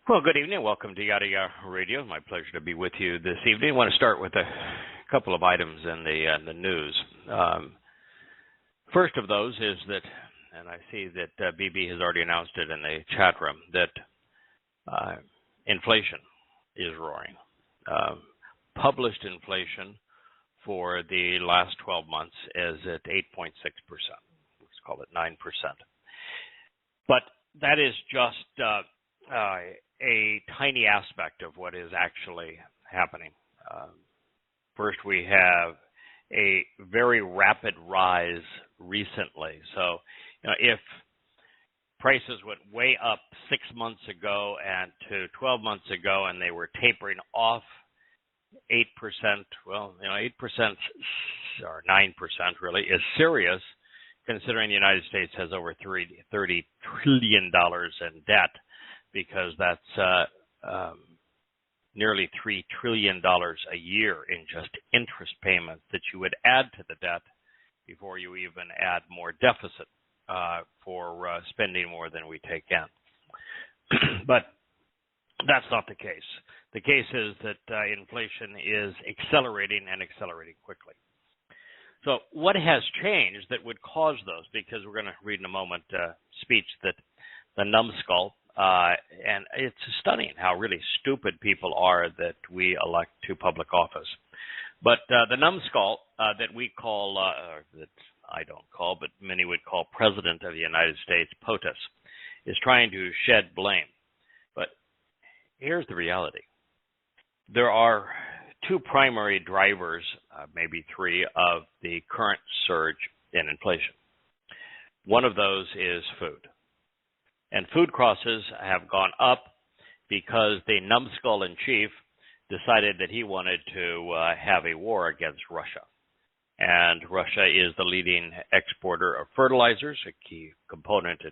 Well, good evening. Welcome to Yada Yahowah Radio. My pleasure to be with you this evening. I want to start with a couple of items in the news. First of those is that, and I see that BB has already announced it in the chat room, that inflation is roaring. Published inflation for the last 12 months is at 8.6%. Let's call it 9%. But that is just a tiny aspect of what is actually happening. First, we have a very rapid rise recently. So, if prices went way up 6 months ago and to 12 months ago, and they were tapering off 8%, well, 8% or 9% really is serious, considering the United States has over $30 trillion in debt, because that's nearly $3 trillion a year in just interest payments that you would add to the debt before you even add more deficit for spending more than we take in. But that's not the case. The case is that inflation is accelerating and accelerating quickly. So what has changed that would cause those? Because we're going to read in a moment speech that the numbskull, and it's stunning how really stupid people are that we elect to public office. But the numbskull that we call, that I don't call, but many would call President of the United States, POTUS, is trying to shed blame. But here's the reality. There are two primary drivers, maybe three, of the current surge in inflation. One of those is food. And food costs have gone up because the numbskull-in-chief decided that he wanted to have a war against Russia. And Russia is the leading exporter of fertilizers, a key component in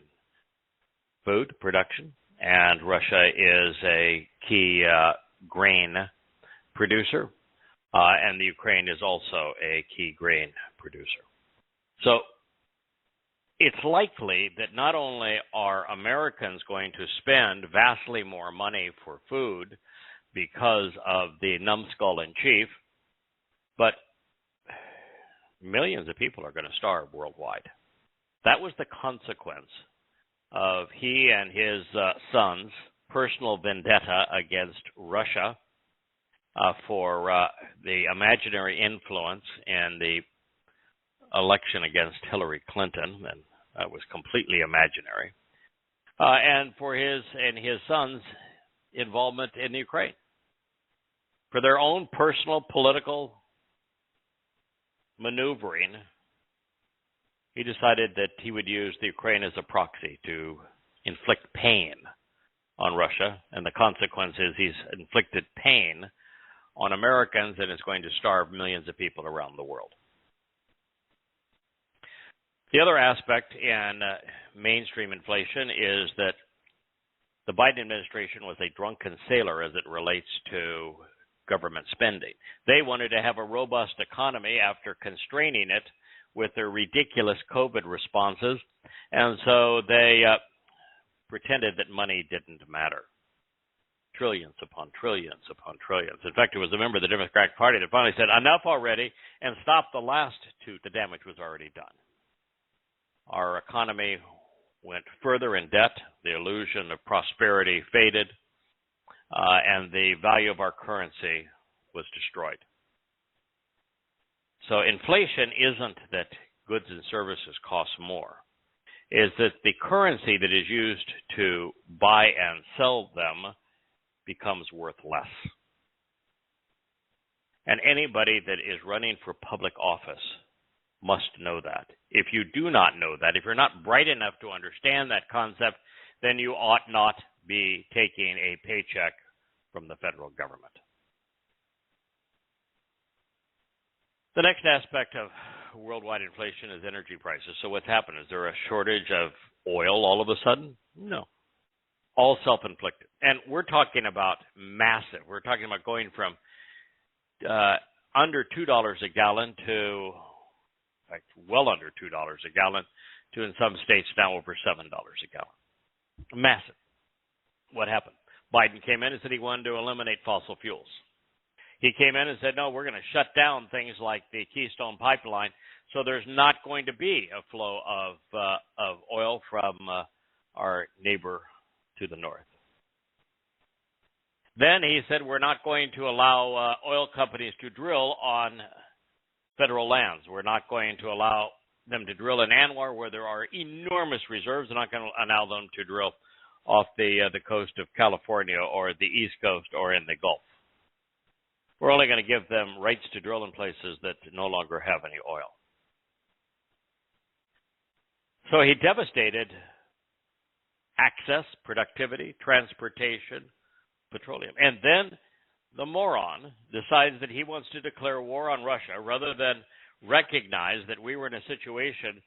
food production. And Russia is a key grain producer. And the Ukraine is also a key grain producer. So it's likely that not only are Americans going to spend vastly more money for food because of the numbskull-in-chief, but millions of people are going to starve worldwide. That was the consequence of he and his sons' personal vendetta against Russia for the imaginary influence in the election against Hillary Clinton, and that was completely imaginary, and for his sons' involvement in the Ukraine. For their own personal political maneuvering, he decided that he would use the Ukraine as a proxy to inflict pain on Russia, and the consequence is he's inflicted pain on Americans and is going to starve millions of people around the world. The other aspect in mainstream inflation is that the Biden administration was a drunken sailor as it relates to government spending. They wanted to have a robust economy after constraining it with their ridiculous COVID responses, and so they pretended that money didn't matter. Trillions upon trillions upon trillions. In fact, it was a member of the Democratic Party that finally said, enough already, and stopped the last two. The damage was already done. Our economy went further in debt. The illusion of prosperity faded, and the value of our currency was destroyed. So inflation isn't that goods and services cost more. It's that the currency that is used to buy and sell them becomes worth less. And anybody that is running for public office must know that. If you do not know that, if you're not bright enough to understand that concept, then you ought not be taking a paycheck from the federal government. The next aspect of worldwide inflation is energy prices. So what's happened? Is there a shortage of oil all of a sudden? No. All self-inflicted. And we're talking about massive. We're talking about going from under $2 a gallon to, in fact, well under $2 a gallon to, in some states now, over $7 a gallon. Massive. What happened? Biden came in and said he wanted to eliminate fossil fuels. He came in and said, no, we're going to shut down things like the Keystone Pipeline, so there's not going to be a flow of oil from our neighbor to the north. Then he said we're not going to allow oil companies to drill on federal lands. We're not going to allow them to drill in Anwar where there are enormous reserves. We're not going to allow them to drill off the coast of California or the East Coast or in the Gulf. We're only going to give them rights to drill in places that no longer have any oil. So he devastated access, productivity, transportation, petroleum. And then the moron decides that he wants to declare war on Russia rather than recognize that we were in a situation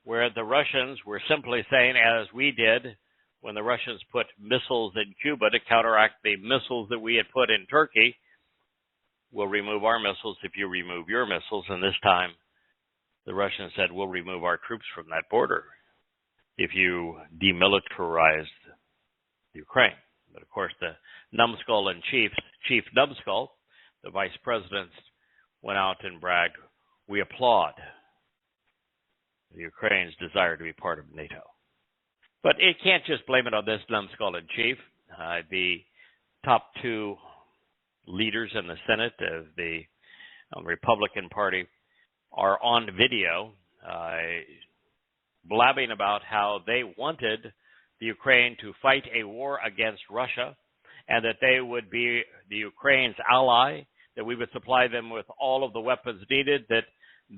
where the Russians were simply saying, as we did when the Russians put missiles in Cuba to counteract the missiles that we had put in Turkey, we'll remove our missiles if you remove your missiles. And this time, the Russians said, we'll remove our troops from that border if you demilitarize Ukraine. But of course, the numbskull-in-chief, Chief Numbskull, the vice president, went out and bragged, we applaud the Ukraine's desire to be part of NATO. But it can't just blame it on this numbskull-in-chief. The top two leaders in the Senate of the Republican Party are on video blabbing about how they wanted the Ukraine to fight a war against Russia and that they would be the Ukraine's ally, that we would supply them with all of the weapons needed, that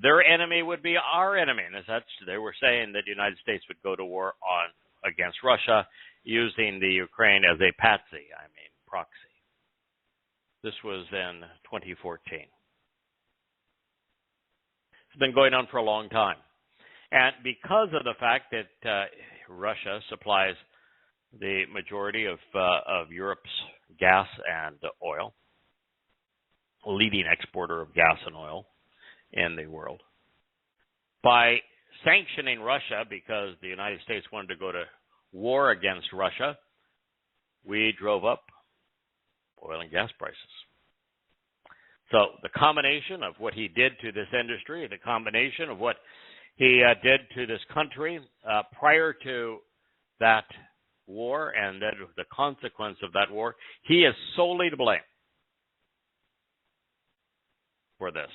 their enemy would be our enemy. And as such, they were saying that the United States would go to war against Russia using the Ukraine as a patsy, proxy. This was in 2014. It's been going on for a long time. And because of the fact that Russia supplies the majority of Europe's gas and oil, leading exporter of gas and oil in the world, by sanctioning Russia because the United States wanted to go to war against Russia, we drove up oil and gas prices. So the combination of what he did to this industry, the combination of what he did to this country prior to that war and then the consequence of that war, he is solely to blame for this.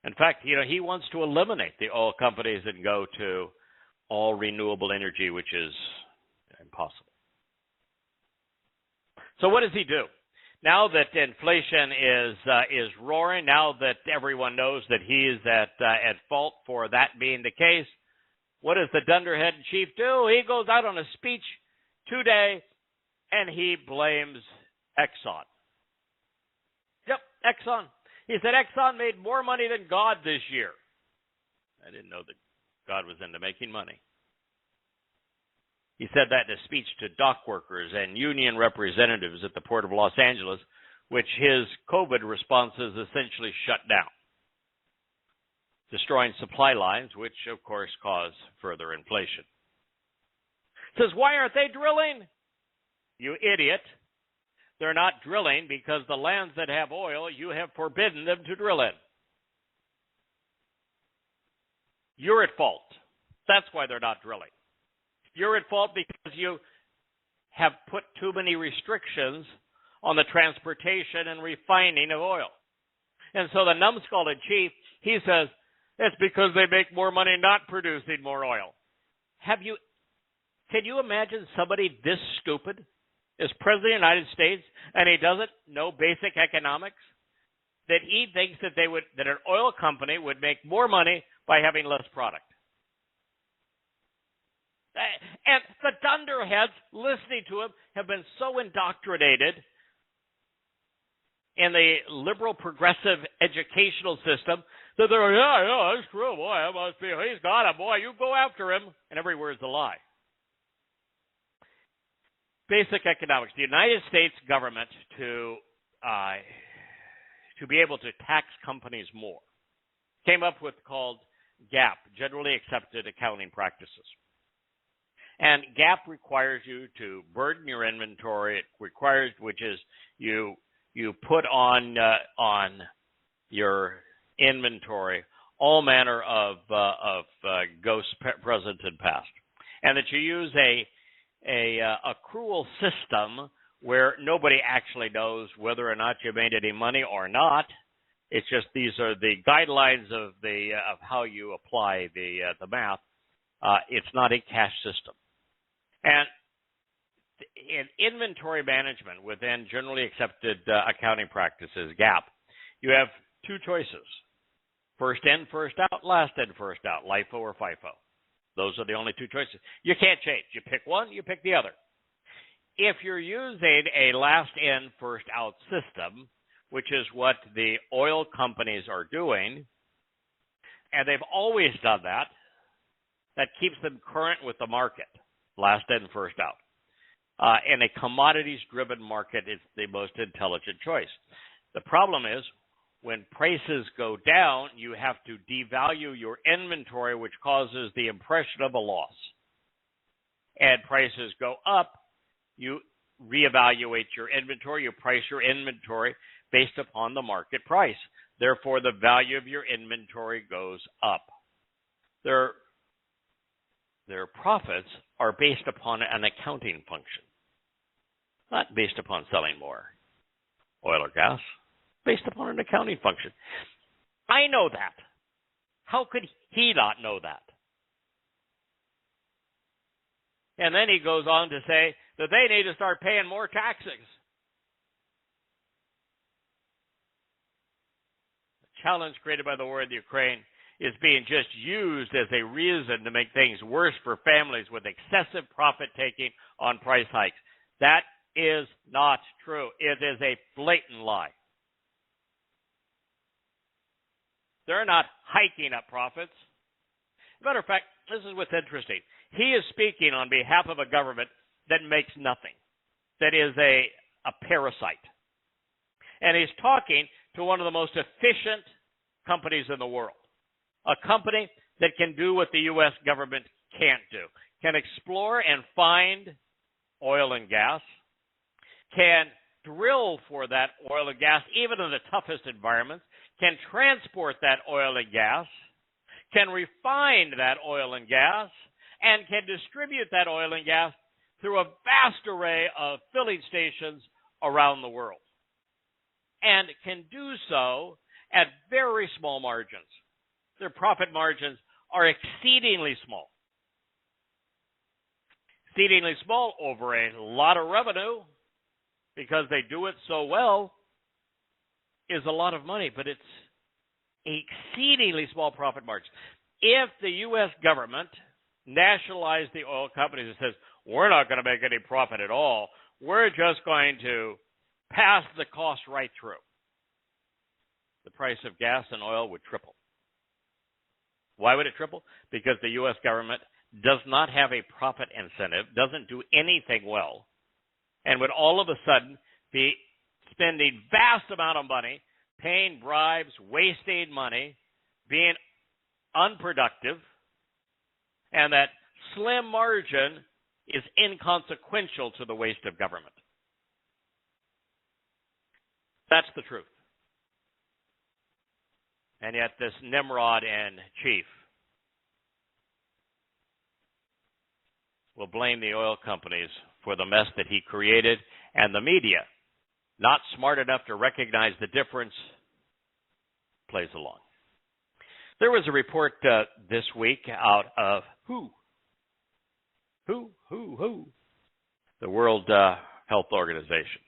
In fact, he wants to eliminate the oil companies and go to all renewable energy, which is impossible. So what does he do? Now that inflation is roaring, now that everyone knows that he is at fault for that being the case, what does the dunderhead in chief do? He goes out on a speech today and he blames Exxon. Yep, Exxon. He said Exxon made more money than God this year. I didn't know that God was into making money. He said that in a speech to dock workers and union representatives at the Port of Los Angeles, which his COVID responses essentially shut down, destroying supply lines, which, of course, cause further inflation. He says, why aren't they drilling? You idiot. They're not drilling because the lands that have oil, you have forbidden them to drill in. You're at fault. That's why they're not drilling. You're at fault because you have put too many restrictions on the transportation and refining of oil. And so the numbskull-in-chief, he says, it's because they make more money not producing more oil. Can you imagine somebody this stupid as President of the United States and he doesn't know basic economics? That he thinks that an oil company would make more money by having less product. And the dunderheads listening to him have been so indoctrinated in the liberal progressive educational system that they're like, yeah, that's true, boy, that must be, he's got it, boy, you go after him. And every word's a lie. Basic economics. The United States government to be able to tax companies more came up with called GAAP, Generally Accepted Accounting Practices. And GAAP requires you to burden your inventory. It requires, which is you put on your inventory all manner of ghosts present and past, and that you use a accrual system where nobody actually knows whether or not you made any money or not. It's just these are the guidelines of how you apply the math. It's not a cash system. And in inventory management within generally accepted accounting practices, GAAP, you have two choices: first in, first out; last in, first out; LIFO or FIFO. Those are the only two choices. You can't change. You pick one, you pick the other. If you're using a last in, first out system, which is what the oil companies are doing, and they've always done that, that keeps them current with the market, last in, first out. In a commodities-driven market, it's the most intelligent choice. The problem is, when prices go down, you have to devalue your inventory, which causes the impression of a loss. And prices go up, you reevaluate your inventory, you price your inventory based upon the market price. Therefore, the value of your inventory goes up. Their profits are based upon an accounting function, not based upon selling more oil or gas, based upon an accounting function. I know that. How could he not know that? And then he goes on to say that they need to start paying more taxes. The challenge created by the war in Ukraine is being just used as a reason to make things worse for families with excessive profit taking on price hikes. That is not true. It is a blatant lie. They're not hiking up profits. As a matter of fact, this is what's interesting. He is speaking on behalf of a government that makes nothing, that is a parasite. And he's talking to one of the most efficient companies in the world, a company that can do what the U.S. government can't do, can explore and find oil and gas, can drill for that oil and gas even in the toughest environments, can transport that oil and gas, can refine that oil and gas, and can distribute that oil and gas through a vast array of filling stations around the world, and can do so at very small margins. Their profit margins are exceedingly small. Exceedingly small over a lot of revenue, because they do it so well, is a lot of money, but it's exceedingly small profit margins. If the U.S. government nationalized the oil companies and says, we're not going to make any profit at all, we're just going to pass the cost right through, the price of gas and oil would triple. Why would it triple? Because the U.S. government does not have a profit incentive, doesn't do anything well, and would all of a sudden be spending vast amount of money, paying bribes, wasting money, being unproductive, and that slim margin is inconsequential to the waste of government. That's the truth. And yet this Nimrod in chief will blame the oil companies for the mess that he created, and the media, not smart enough to recognize the difference, plays along. There was a report this week out of the World Health Organization.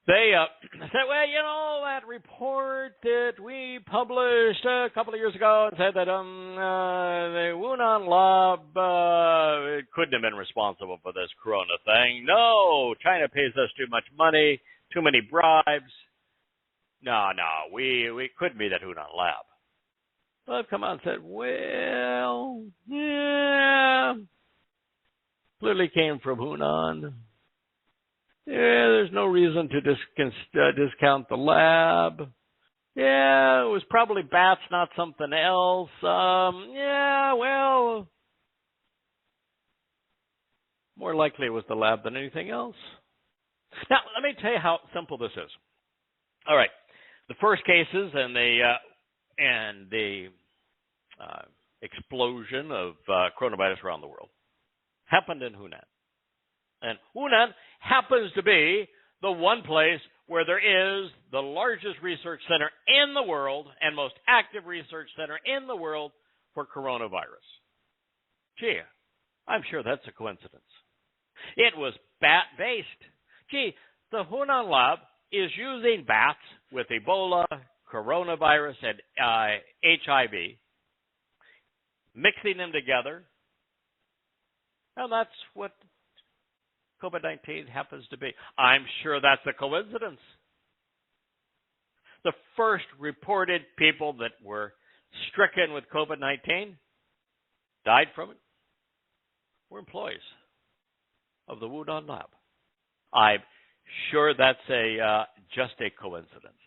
They said, well, you know, that report that we published a couple of years ago and said that the Wuhan lab it couldn't have been responsible for this corona thing. No, China pays us too much money, too many bribes. No, we couldn't be that Wuhan lab. Well, I've come out and said, well, yeah, clearly came from Hunan. Yeah, there's no reason to discount the lab. Yeah, it was probably bats, not something else. Yeah, well, More likely it was the lab than anything else. Now, let me tell you how simple this is. All right, the first cases and the explosion of coronavirus around the world happened in Hunan. And Hunan happens to be the one place where there is the largest research center in the world and most active research center in the world for coronavirus. Gee, I'm sure that's a coincidence. It was bat-based. Gee, the Hunan lab is using bats with Ebola, coronavirus, and HIV, mixing them together, and that's what COVID-19 happens to be. I'm sure that's a coincidence. The first reported people that were stricken with COVID-19, died from it, were employees of the Wuhan lab. I'm sure that's just a coincidence.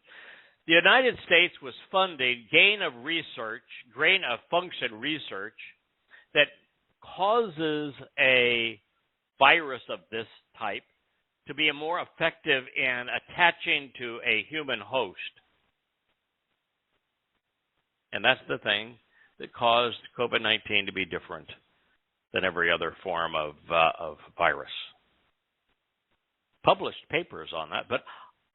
The United States was funding gain of function research that causes a virus of this type to be more effective in attaching to a human host. And that's the thing that caused COVID-19 to be different than every other form of virus. Published papers on that, but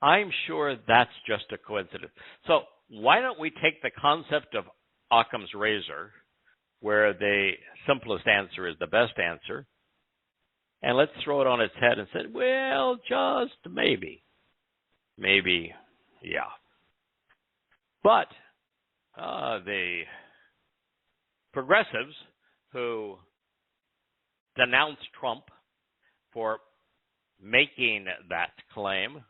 I'm sure that's just a coincidence. So why don't we take the concept of Occam's razor, where the simplest answer is the best answer, and let's throw it on its head and say, well, just maybe. Maybe, yeah. But the progressives who denounced Trump for making that claim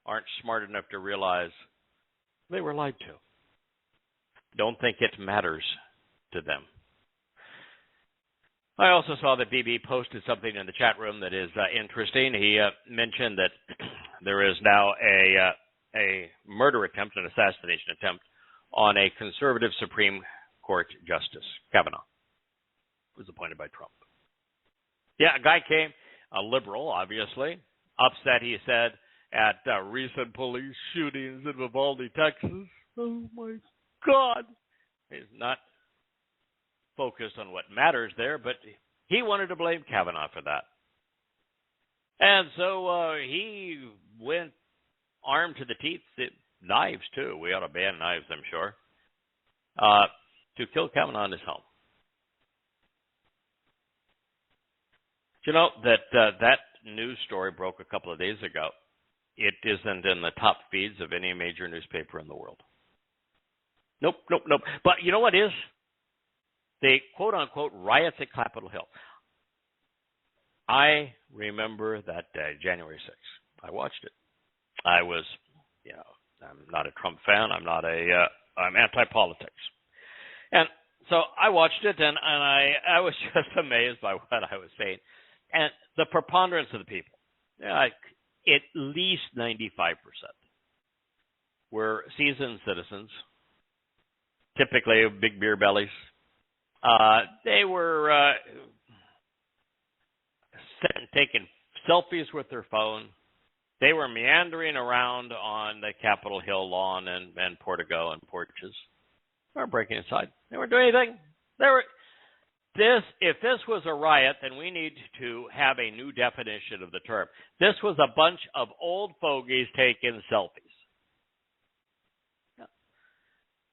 aren't smart enough to realize they were lied to. Don't think it matters to them. I also saw that BB posted something in the chat room that is interesting. He mentioned that there is now a murder attempt, an assassination attempt, on a conservative Supreme Court Justice, Kavanaugh, who was appointed by Trump. Yeah, a guy came, a liberal, obviously, upset, he said, at recent police shootings in Uvalde, Texas. Oh, my God. He's not focused on what matters there, but he wanted to blame Kavanaugh for that. And so he went armed to the teeth, knives too. We ought to ban knives, I'm sure, to kill Kavanaugh in his home. You know, that news story broke a couple of days ago. It isn't in the top feeds of any major newspaper in the world. Nope. But you know what is? The quote-unquote riots at Capitol Hill. I remember that day, January 6th. I watched it. I was, I'm not a Trump fan. I'm anti-politics. And so I watched it, and I was just amazed by what I was saying. And the preponderance of the people, at least 95%, were seasoned citizens, typically big beer bellies. They were taking selfies with their phone. They were meandering around on the Capitol Hill lawn and portico and porches. They weren't breaking inside. They weren't doing anything. If this was a riot, then we need to have a new definition of the term. This was a bunch of old fogies taking selfies.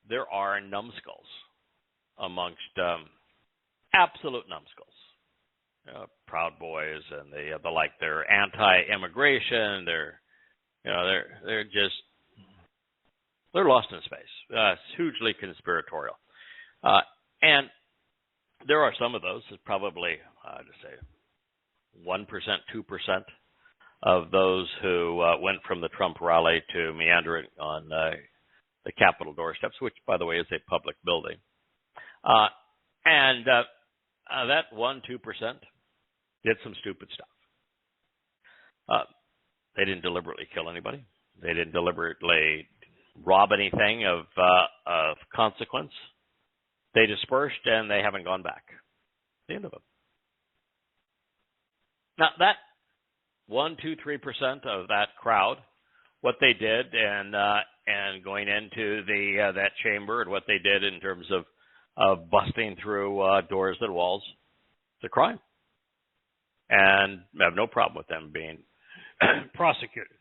There are numbskulls amongst absolute numbskulls. Proud Boys, and they're anti-immigration. They're lost in space. It's hugely conspiratorial, and there are some of those. It's probably to say 1%, 2% of those who went from the Trump rally to meandering on the Capitol doorsteps, which, by the way, is a public building, and that 1-2% did some stupid stuff. They didn't deliberately kill anybody. They didn't deliberately rob anything of consequence. They dispersed, and they haven't gone back. The end of it. Now, that 1%, 2%, 3% of that crowd, what they did and going into that chamber and what they did in terms of busting through doors and walls, it's a crime. And I have no problem with them being prosecuted.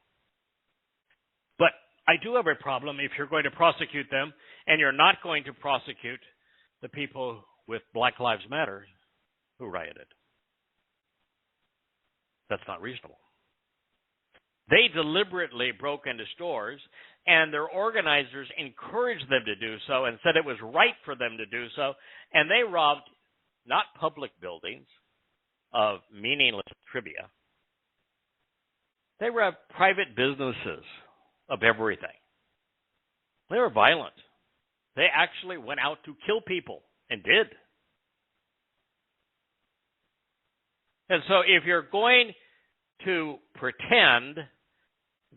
But I do have a problem if you're going to prosecute them and you're not going to prosecute the people with Black Lives Matter who rioted. That's not reasonable. They deliberately broke into stores, and their organizers encouraged them to do so and said it was right for them to do so, and they robbed not public buildings of meaningless trivia. They robbed private businesses of everything. They were violent. They actually went out to kill people and did. And so if you're going to pretend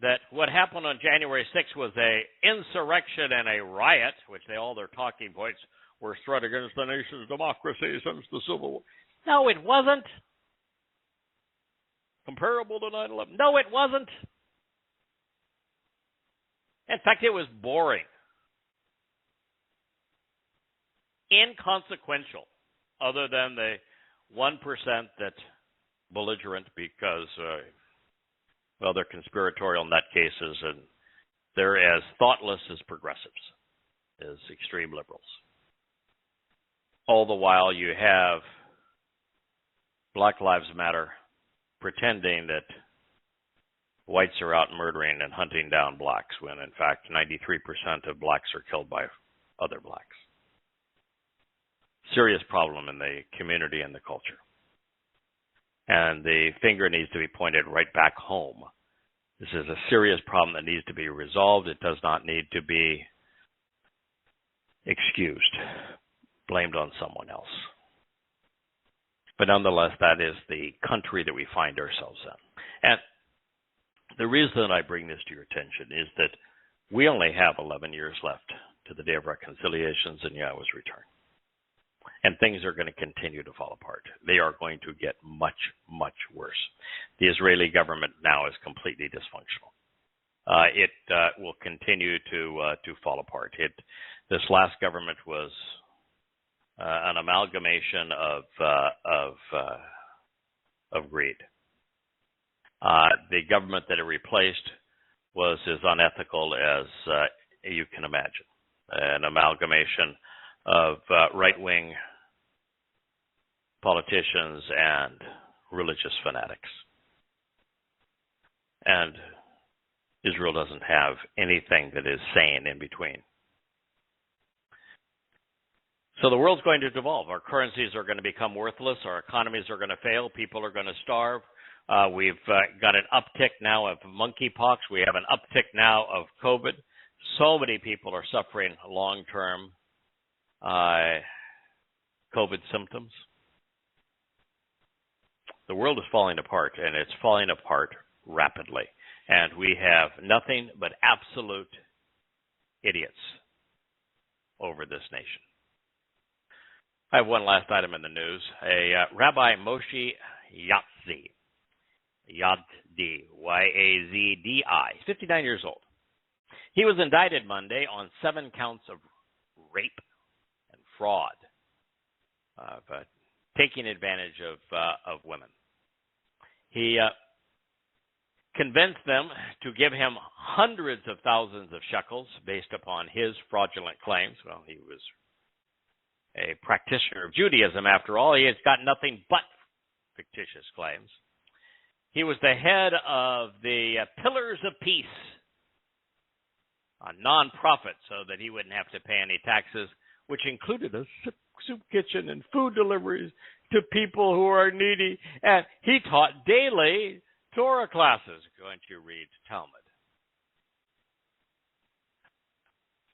that what happened on January 6th was an insurrection and a riot, which all their talking points were threat against the nation's democracy since the Civil War. No, it wasn't. Comparable to 9/11. No, it wasn't. In fact, it was boring. Inconsequential, other than the 1% that's belligerent because, they're conspiratorial nutcases and they're as thoughtless as progressives, as extreme liberals. All the while you have Black Lives Matter pretending that whites are out murdering and hunting down blacks when, in fact, 93% of blacks are killed by other blacks. Serious problem in the community and the culture. And the finger needs to be pointed right back home. This is a serious problem that needs to be resolved. It does not need to be excused, blamed on someone else. But nonetheless, that is the country that we find ourselves in. And the reason I bring this to your attention is that we only have 11 years left to the day of reconciliations and Yahweh's return. And things are going to continue to fall apart. They are going to get much, much worse. The Israeli government now is completely dysfunctional. It will continue to fall apart. This last government was an amalgamation of greed. The government that it replaced was as unethical as you can imagine. An amalgamation of right-wing politicians and religious fanatics. And Israel doesn't have anything that is sane in between. So the world's going to devolve. Our currencies are going to become worthless. Our economies are going to fail. People are going to starve. We've got an uptick now of monkeypox. We have an uptick now of COVID. So many people are suffering long-term COVID symptoms. The world is falling apart, and it's falling apart rapidly. And we have nothing but absolute idiots over this nation. I have one last item in the news. Rabbi Moshe Yazdi, Y-A-Z-D-I, 59 years old. He was indicted Monday on 7 counts of rape and fraud, of taking advantage of women. He convinced them to give him hundreds of thousands of shekels based upon his fraudulent claims. Well, he was a practitioner of Judaism, after all. He has got nothing but fictitious claims. He was the head of the Pillars of Peace, a non-profit, so that he wouldn't have to pay any taxes, which included a soup kitchen and food deliveries to people who are needy. And he taught daily Torah classes. Going to read Talmud.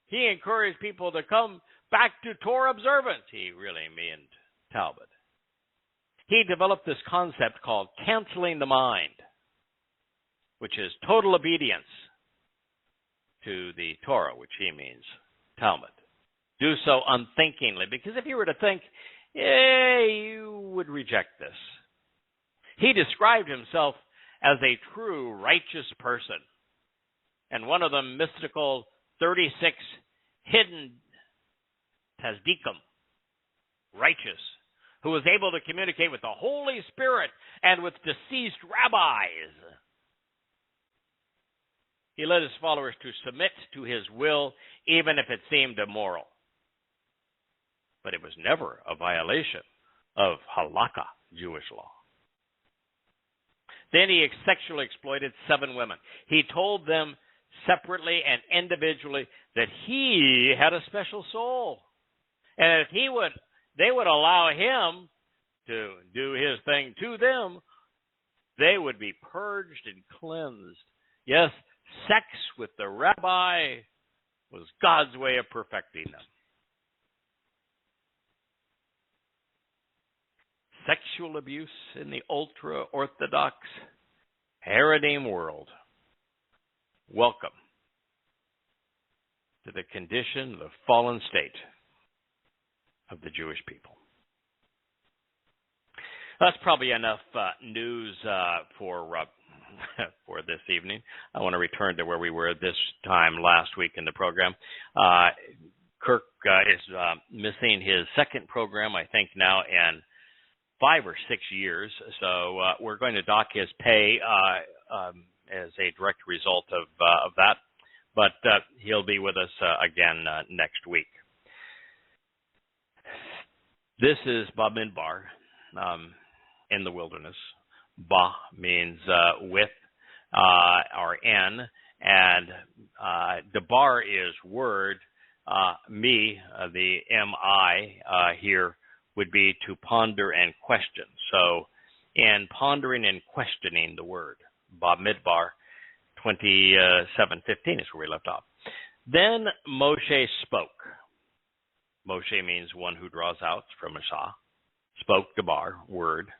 He encouraged people to come back to Torah observance. He really meant Talmud. He developed this concept called canceling the mind, which is total obedience to the Torah, which he means Talmud. Do so unthinkingly, because if you were to think, you would reject this. He described himself as a true righteous person. And one of the mystical 36 hidden tzaddikim, righteous, who was able to communicate with the Holy Spirit and with deceased rabbis. He led his followers to submit to his will, even if it seemed immoral. But it was never a violation of halakha, Jewish law. Then he sexually exploited 7 women. He told them separately and individually that he had a special soul. And if they would allow him to do his thing to them, they would be purged and cleansed. Yes, sex with the rabbi was God's way of perfecting them. Sexual abuse in the ultra-Orthodox Haredim world. Welcome to the condition, the fallen state of the Jewish people. That's probably enough news for this evening. I want to return to where we were this time last week in the program. Kirk is missing his second program, I think, now in 5 or 6 years. So we're going to dock his pay as a direct result of that. But he'll be with us again next week. This is Bamidbar in the wilderness. Ba means with, or in, and Dabar is word. Me, the M-I here, would be to ponder and question. So in pondering and questioning the word, Bamidbar 27:15 is where we left off. Then Moshe spoke. Moshe means one who draws out from Mashah. Spoke, Dabar, word,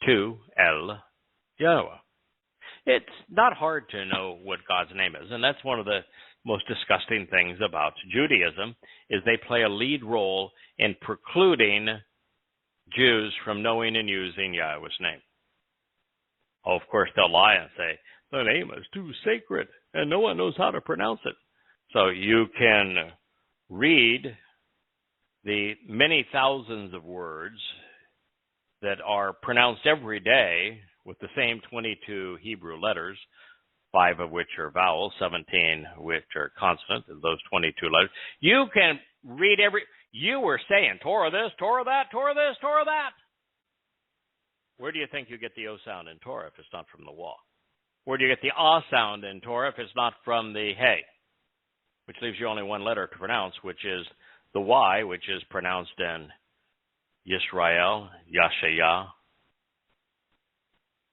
to El Yahowah. It's not hard to know what God's name is, and that's one of the most disgusting things about Judaism, is they play a lead role in precluding Jews from knowing and using Yahweh's name. Oh, of course, they'll lie and say, the name is too sacred, and no one knows how to pronounce it. So you can read the many thousands of words that are pronounced every day with the same 22 Hebrew letters, 5 of which are vowels, 17 which are consonants, those 22 letters. You can read you were saying Torah this, Torah that, Torah this, Torah that. Where do you think you get the O sound in Torah if it's not from the Wah? Where do you get the Ah sound in Torah if it's not from the Hey? Which leaves you only one letter to pronounce, which is the Y, which is pronounced in Yisrael, Yashayah,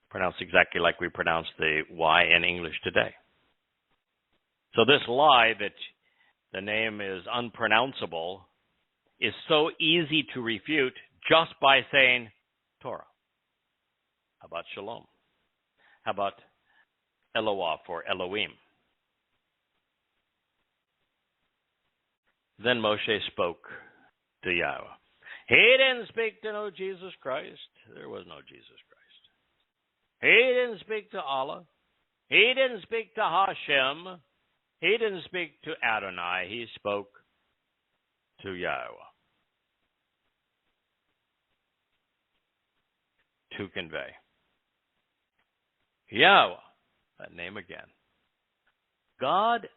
pronounced exactly like we pronounce the Y in English today. So this lie that the name is unpronounceable is so easy to refute just by saying Torah. How about Shalom? How about Eloah for Elohim? Then Moshe spoke to Yahweh. He didn't speak to no Jesus Christ. There was no Jesus Christ. He didn't speak to Allah. He didn't speak to Hashem. He didn't speak to Adonai. He spoke to Yahweh. To convey. Yahweh, that name again. God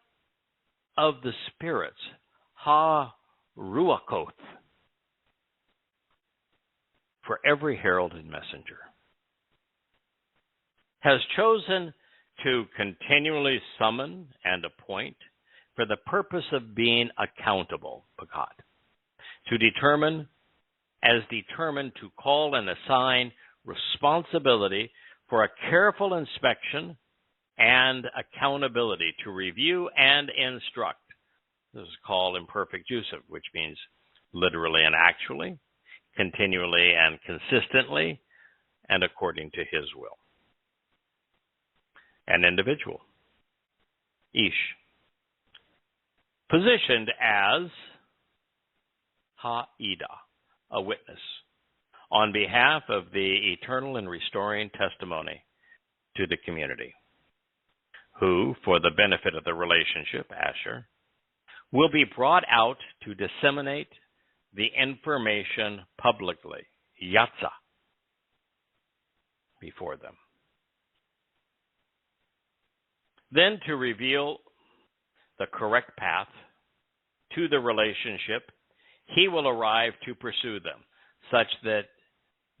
of the spirits, Ha-Ruachoth, for every herald and messenger, has chosen to continually summon and appoint for the purpose of being accountable, Pakat, to determine to call and assign responsibility for a careful inspection and accountability, to review and instruct. This is called imperfect use of, which means literally and actually, continually and consistently, and according to his will. An individual, Ish, positioned as Ha'ida, a witness, on behalf of the eternal and restoring testimony to the community, who, for the benefit of the relationship, Asher, will be brought out to disseminate the information publicly, Yatza, before them. Then to reveal the correct path to the relationship, he will arrive to pursue them, such that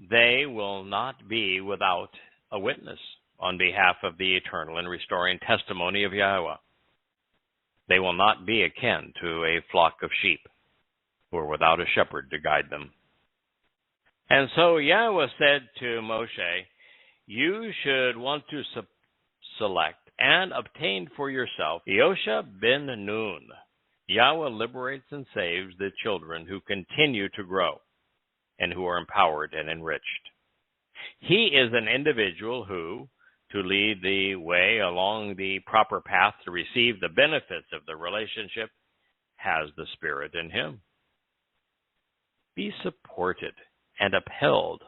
they will not be without a witness on behalf of the eternal and restoring testimony of Yahowah. They will not be akin to a flock of sheep who are without a shepherd to guide them. And so Yahowah said to Moshe, you should want to select and obtain for yourself Yosha ben Nun. Yahowah liberates and saves the children who continue to grow and who are empowered and enriched. He is an individual who, to lead the way along the proper path to receive the benefits of the relationship, has the Spirit in him. Be supported and upheld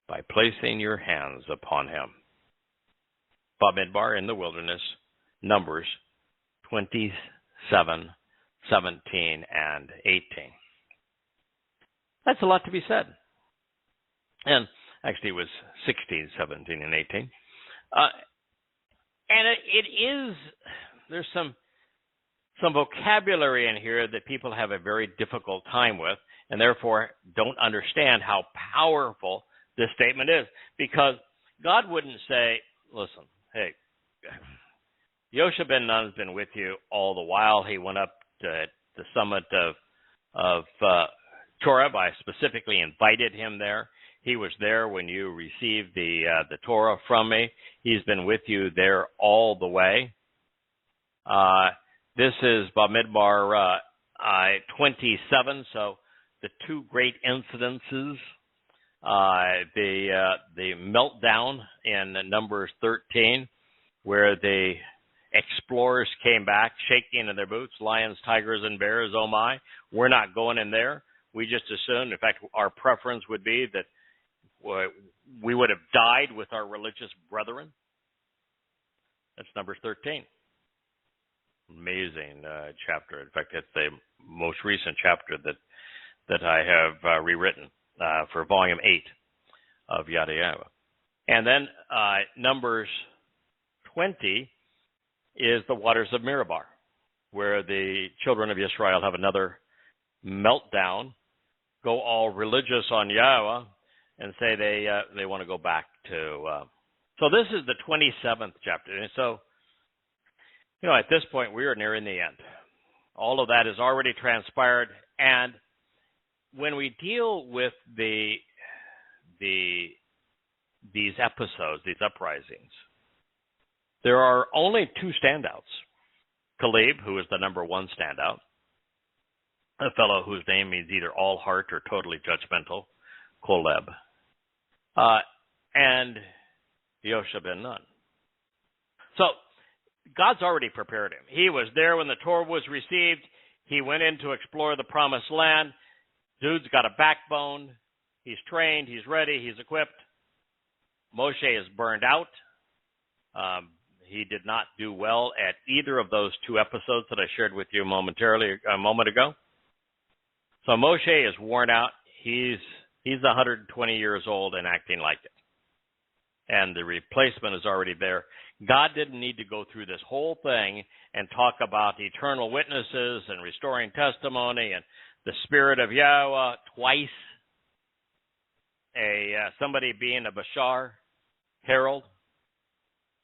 by placing your hands upon him. Bamidbar in the wilderness, Numbers 27, 17, and 18. That's a lot to be said. And actually it was 16, 17, and 18. And it is, there's some vocabulary in here that people have a very difficult time with, and therefore don't understand how powerful this statement is. Because God wouldn't say, listen, hey, Yosha ben Nun's been with you all the while. He went up to the summit of Torah. I specifically invited him there. He was there when you received the Torah from me. He's been with you there all the way. This is Bamidbar 27, so the two great incidences, the meltdown in Numbers 13, where the explorers came back shaking in their boots, lions, tigers, and bears, oh my, we're not going in there. We just assumed, in fact, our preference would be that we would have died with our religious brethren. That's Numbers 13. Amazing chapter. In fact, it's the most recent chapter that I have rewritten for Volume 8 of Yada Yahowah. And then Numbers 20 is the waters of Meribah, where the children of Israel have another meltdown, go all religious on Yahowah, and say they want to go back to. So this is the 27th chapter. And so, at this point, we are nearing the end. All of that has already transpired. And when we deal with these episodes, these uprisings, there are only two standouts. Caleb, who is the number one standout, a fellow whose name means either all heart or totally judgmental, Koleb, and Yosha ben Nun. So God's already prepared him. He was there when the Torah was received. He went in to explore the promised land. Dude's got a backbone. He's trained. He's ready. He's equipped. Moshe is burned out. He did not do well at either of those two episodes that I shared with you a moment ago. So Moshe is worn out. He's 120 years old and acting like it. And the replacement is already there. God didn't need to go through this whole thing and talk about eternal witnesses and restoring testimony and the Spirit of Yahowah twice. Somebody being a Bashar, herald,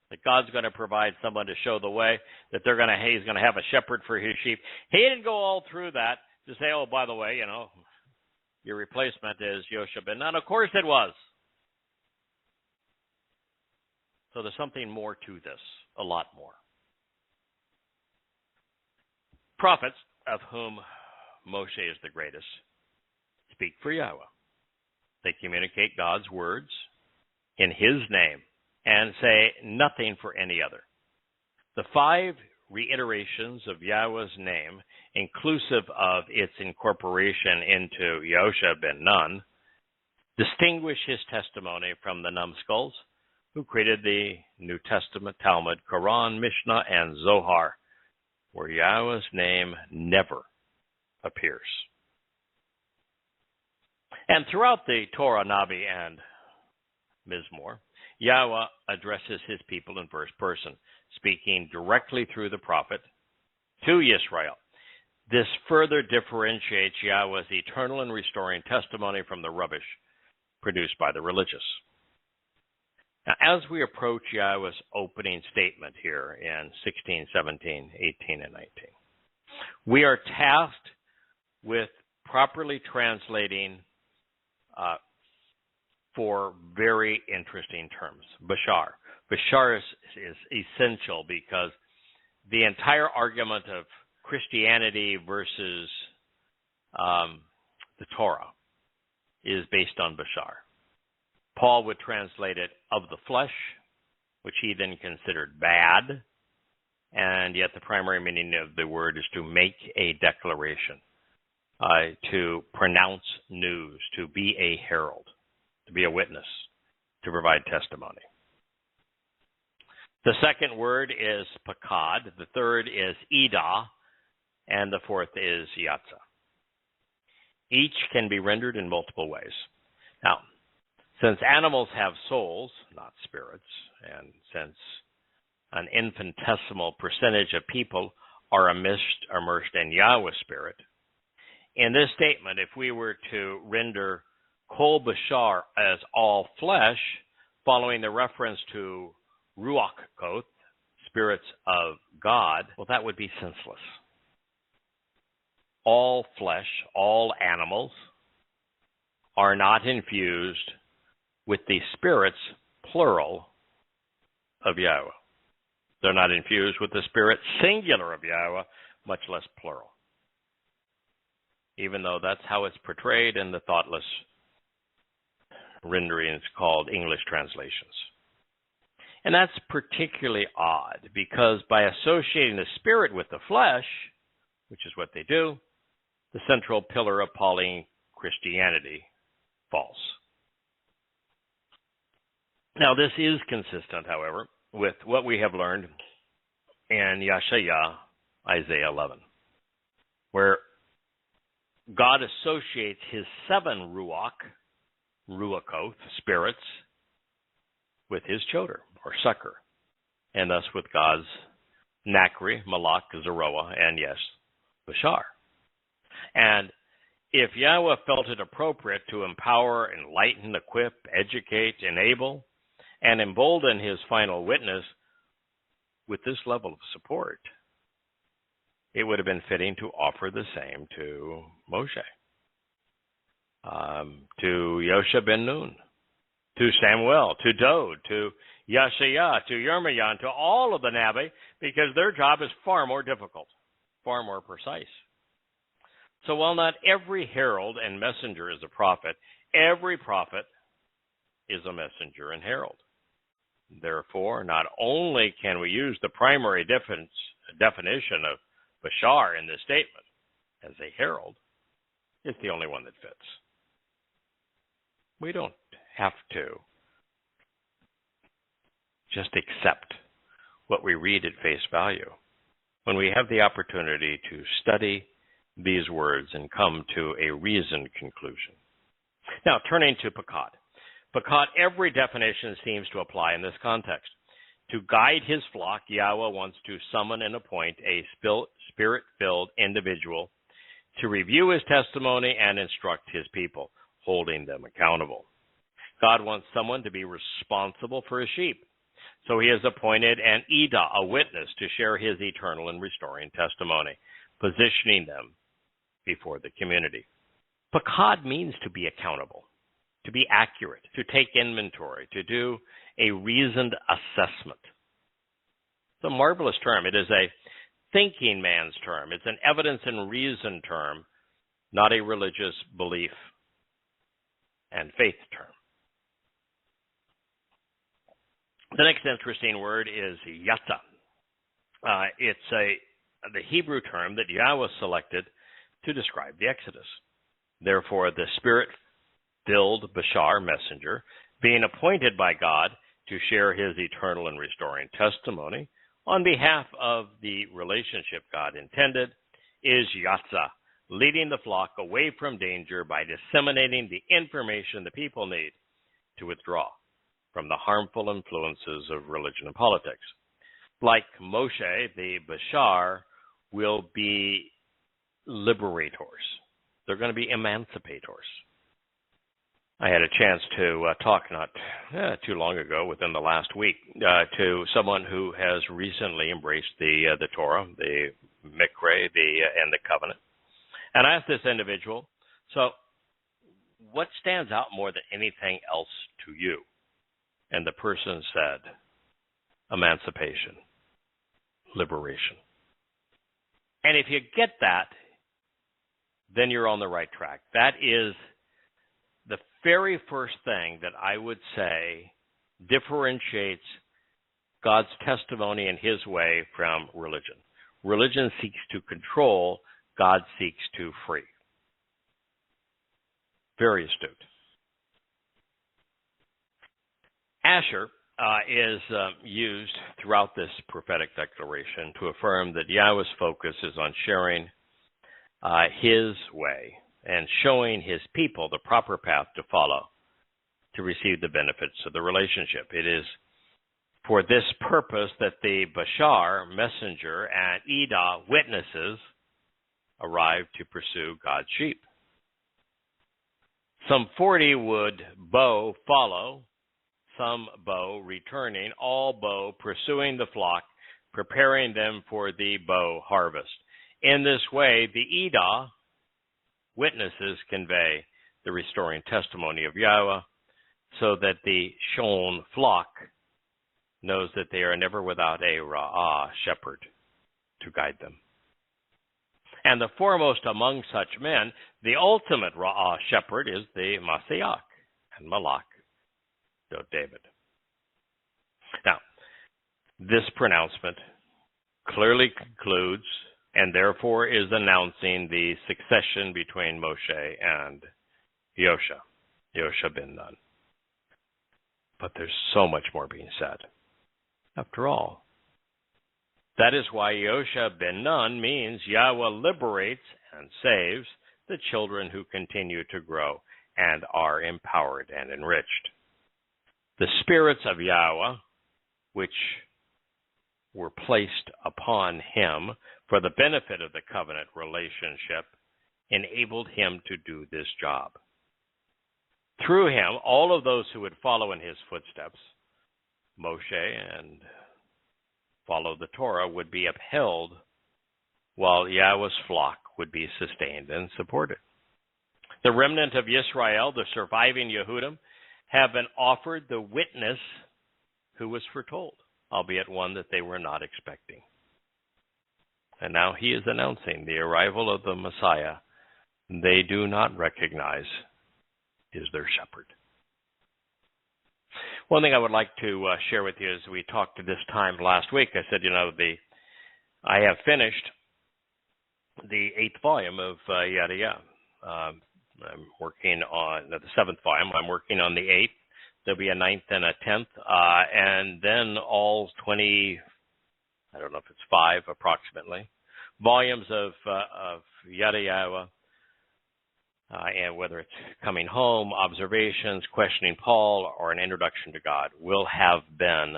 that God's going to provide someone to show the way, that he's going to have a shepherd for his sheep. He didn't go all through that to say, oh, by the way, your replacement is Yosha ben Nun. Of course it was. So there's something more to this, a lot more. Prophets, of whom Moshe is the greatest, speak for Yahowah. They communicate God's words in his name and say nothing for any other. The 5 reiterations of Yahowah's name, inclusive of its incorporation into Yosha ben Nun, distinguish his testimony from the numbskulls who created the New Testament, Talmud, Quran, Mishnah, and Zohar, where Yahweh's name never appears. And throughout the Torah, Navi, and Mizmor, Yahweh addresses his people in first person, speaking directly through the prophet to Israel. This further differentiates Yahweh's eternal and restoring testimony from the rubbish produced by the religious. Now, as we approach Yahweh's opening statement here in 16, 17, 18, and 19, we are tasked with properly translating four very interesting terms. Bashar. Bashar is essential because the entire argument of Christianity versus the Torah is based on Bashar. Paul would translate it of the flesh, which he then considered bad, and yet the primary meaning of the word is to make a declaration, to pronounce news, to be a herald, to be a witness, to provide testimony. The second word is pakad, the third is ida, and the fourth is yatsa. Each can be rendered in multiple ways. Now, since animals have souls, not spirits, and since an infinitesimal percentage of people are immersed in Yahweh's spirit, in this statement, if we were to render kol bashar as all flesh, following the reference to ruach koth, spirits of God, well, that would be senseless. All flesh, all animals, are not infused with the spirits, plural, of Yahweh. They're not infused with the spirit, singular, of Yahweh, much less plural. Even though that's how it's portrayed in the thoughtless renderings called English translations. And that's particularly odd because by associating the spirit with the flesh, which is what they do, the central pillar of Pauline Christianity falls. Now, this is consistent, however, with what we have learned in Yada Yahowah, Isaiah 11, where God associates his seven ruachoth, spirits, with his choder, or succor, and thus with God's Nakri, Malak, Zeroah, and yes, Bashar. And if Yahweh felt it appropriate to empower, enlighten, equip, educate, enable, and embolden his final witness with this level of support, it would have been fitting to offer the same to Moshe, to Yosha ben Nun, to Samuel, to Dod, to Yashaya, to Yirmiah, and to all of the Navi, because their job is far more difficult, far more precise. So while not every herald and messenger is a prophet, every prophet is a messenger and herald. Therefore, not only can we use the primary definition of Bashar in this statement as a herald, it's the only one that fits. We don't have to just accept what we read at face value when we have the opportunity to study these words and come to a reasoned conclusion. Now, turning to pakad. Pakad, every definition seems to apply in this context. To guide his flock, Yahweh wants to summon and appoint a spirit-filled individual to review his testimony and instruct his people, holding them accountable. God wants someone to be responsible for his sheep. So he has appointed an Ida, a witness, to share his eternal and restoring testimony, positioning them before the community. Pakad means to be accountable, to be accurate, to take inventory, to do a reasoned assessment. It's a marvelous term. It is a thinking man's term. It's an evidence and reason term, not a religious belief and faith term. The next interesting word is yatsa. It's the Hebrew term that Yahweh selected to describe the Exodus. Therefore, the Spirit filled Bashar, messenger, being appointed by God to share his eternal and restoring testimony on behalf of the relationship God intended, is Yatza, leading the flock away from danger by disseminating the information the people need to withdraw from the harmful influences of religion and politics. Like Moshe, the Bashar will be liberators. They're going to be emancipators. I had a chance to talk not too long ago, within the last week, to someone who has recently embraced the Torah, the Mikra, and the covenant. And I asked this individual, so what stands out more than anything else to you? And the person said, emancipation, liberation. And if you get that, then you're on the right track. That is the very first thing that I would say differentiates God's testimony and his way from religion. Religion seeks to control, God seeks to free. Very astute. Asher is used throughout this prophetic declaration to affirm that Yahweh's focus is on sharing his way and showing his people the proper path to follow to receive the benefits of the relationship. It is for this purpose that the Bashar, messenger, and Edah, witnesses, arrived to pursue God's sheep. Some 40 would bow follow, some bow returning, all bow pursuing the flock, preparing them for the bow harvest. In this way, the Edah, witnesses, convey the restoring testimony of Yahweh, so that the Shon flock knows that they are never without a Ra'ah, shepherd, to guide them. And the foremost among such men, the ultimate Ra'ah shepherd, is the Masiach and Malach, David. Now, this pronouncement clearly concludes and therefore is announcing the succession between Moshe and Yosha ben Nun. But there's so much more being said. After all, that is why Yosha ben Nun means Yahweh liberates and saves the children who continue to grow and are empowered and enriched. The spirits of Yahweh, which were placed upon him for the benefit of the covenant relationship, enabled him to do this job. Through him, all of those who would follow in his footsteps, Moshe, and follow the Torah, would be upheld, while Yahweh's flock would be sustained and supported. The remnant of Yisrael, the surviving Yehudim, have been offered the witness who was foretold, albeit one that they were not expecting. And now he is announcing the arrival of the Messiah they do not recognize is their shepherd. One thing I would like to share with you as we talked this time last week, I said, I have finished the 8th volume of Yada Yahowah. I'm working on the 7th volume. I'm working on the 8th. There'll be a 9th and a 10th, and then all 20, I don't know if it's 5 approximately, volumes of Yada Yahowah, and whether it's Coming Home, Observations, Questioning Paul, or An Introduction to God, will have been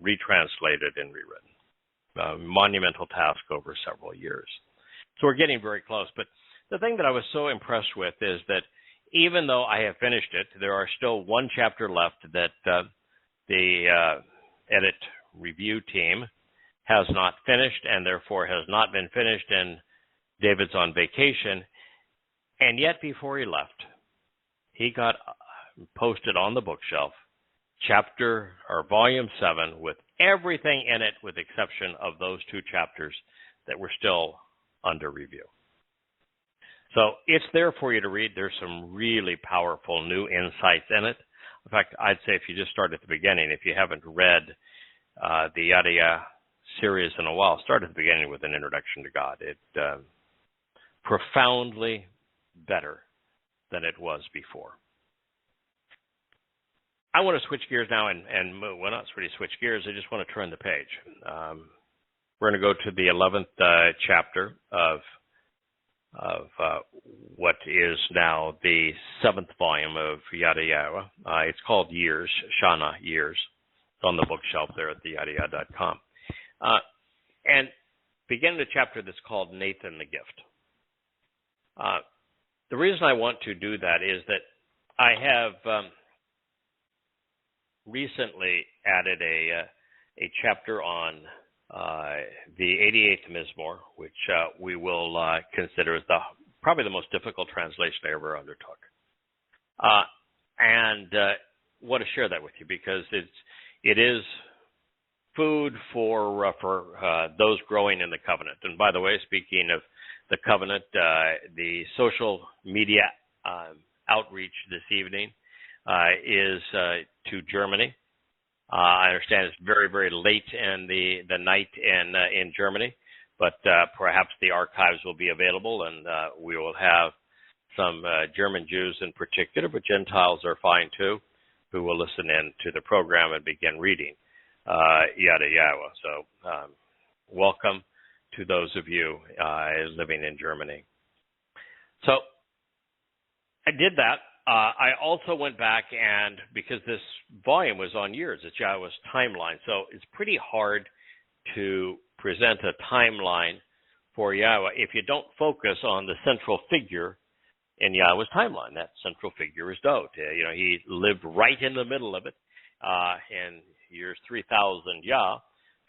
retranslated and rewritten. A monumental task over several years. So we're getting very close. But the thing that I was so impressed with is that even though I have finished it, there are still one chapter left that the edit review team has not finished, and therefore has not been finished, and David's on vacation. And yet before he left, he got posted on the bookshelf volume 7 with everything in it, with the exception of those 2 chapters that were still under review. So it's there for you to read. There's some really powerful new insights in it. In fact, I'd say if you just start at the beginning, if you haven't read the Yada Yahowah series in a while, start at the beginning with An Introduction to God. It's profoundly better than it was before. I want to switch gears now and move. Well, not really switch gears. I just want to turn the page. We're going to go to the 11th chapter of what is now the 7th volume of Yada Yahowah. It's called Years, Shana Years. It's on the bookshelf there at the yadayah.com. And begin the chapter that's called Nathan the Gift. The reason I want to do that is that I have recently added a chapter on the 88th Mizmor, which we will consider as probably the most difficult translation I ever undertook. And want to share that with you because it is food for those growing in the covenant. And by the way, speaking of the covenant, the social media outreach this evening is to Germany. I understand it's very, very late in the night in Germany, but perhaps the archives will be available, and we will have some German Jews in particular, but Gentiles are fine too, who will listen in to the program and begin reading Yada Yahowah. So welcome to those of you living in Germany. So I did that. I also went back and, because this volume was on years, it's Yahowah's timeline, so it's pretty hard to present a timeline for Yahowah if you don't focus on the central figure in Yahowah's timeline. That central figure is Dod. He lived right in the middle of it in years 3,000 Yah,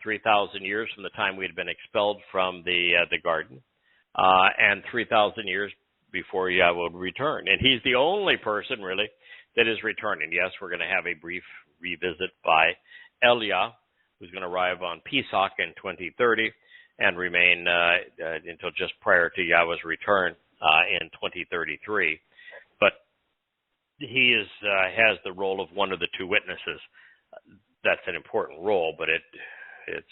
3,000 years from the time we had been expelled from the garden, and 3,000 years before Yahowah would return. And he's the only person, really, that is returning. Yes, we're going to have a brief revisit by Elia, who's going to arrive on Pesach in 2030 and remain until just prior to Yahowah's return in 2033. But he has the role of one of the two witnesses. That's an important role, but it's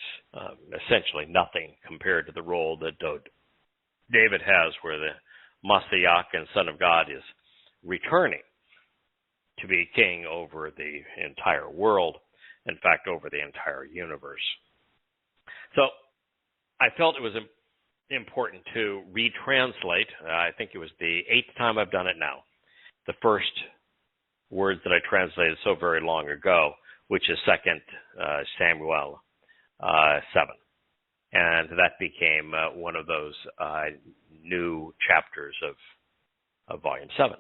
essentially nothing compared to the role that David has, where the Messiah and Son of God is returning to be king over the entire world, in fact, over the entire universe. So I felt it was important to retranslate. I think it was the 8th time I've done it now. The first words that I translated so very long ago, which is 2 Samuel 7. And that became one of those new chapters of Volume 7.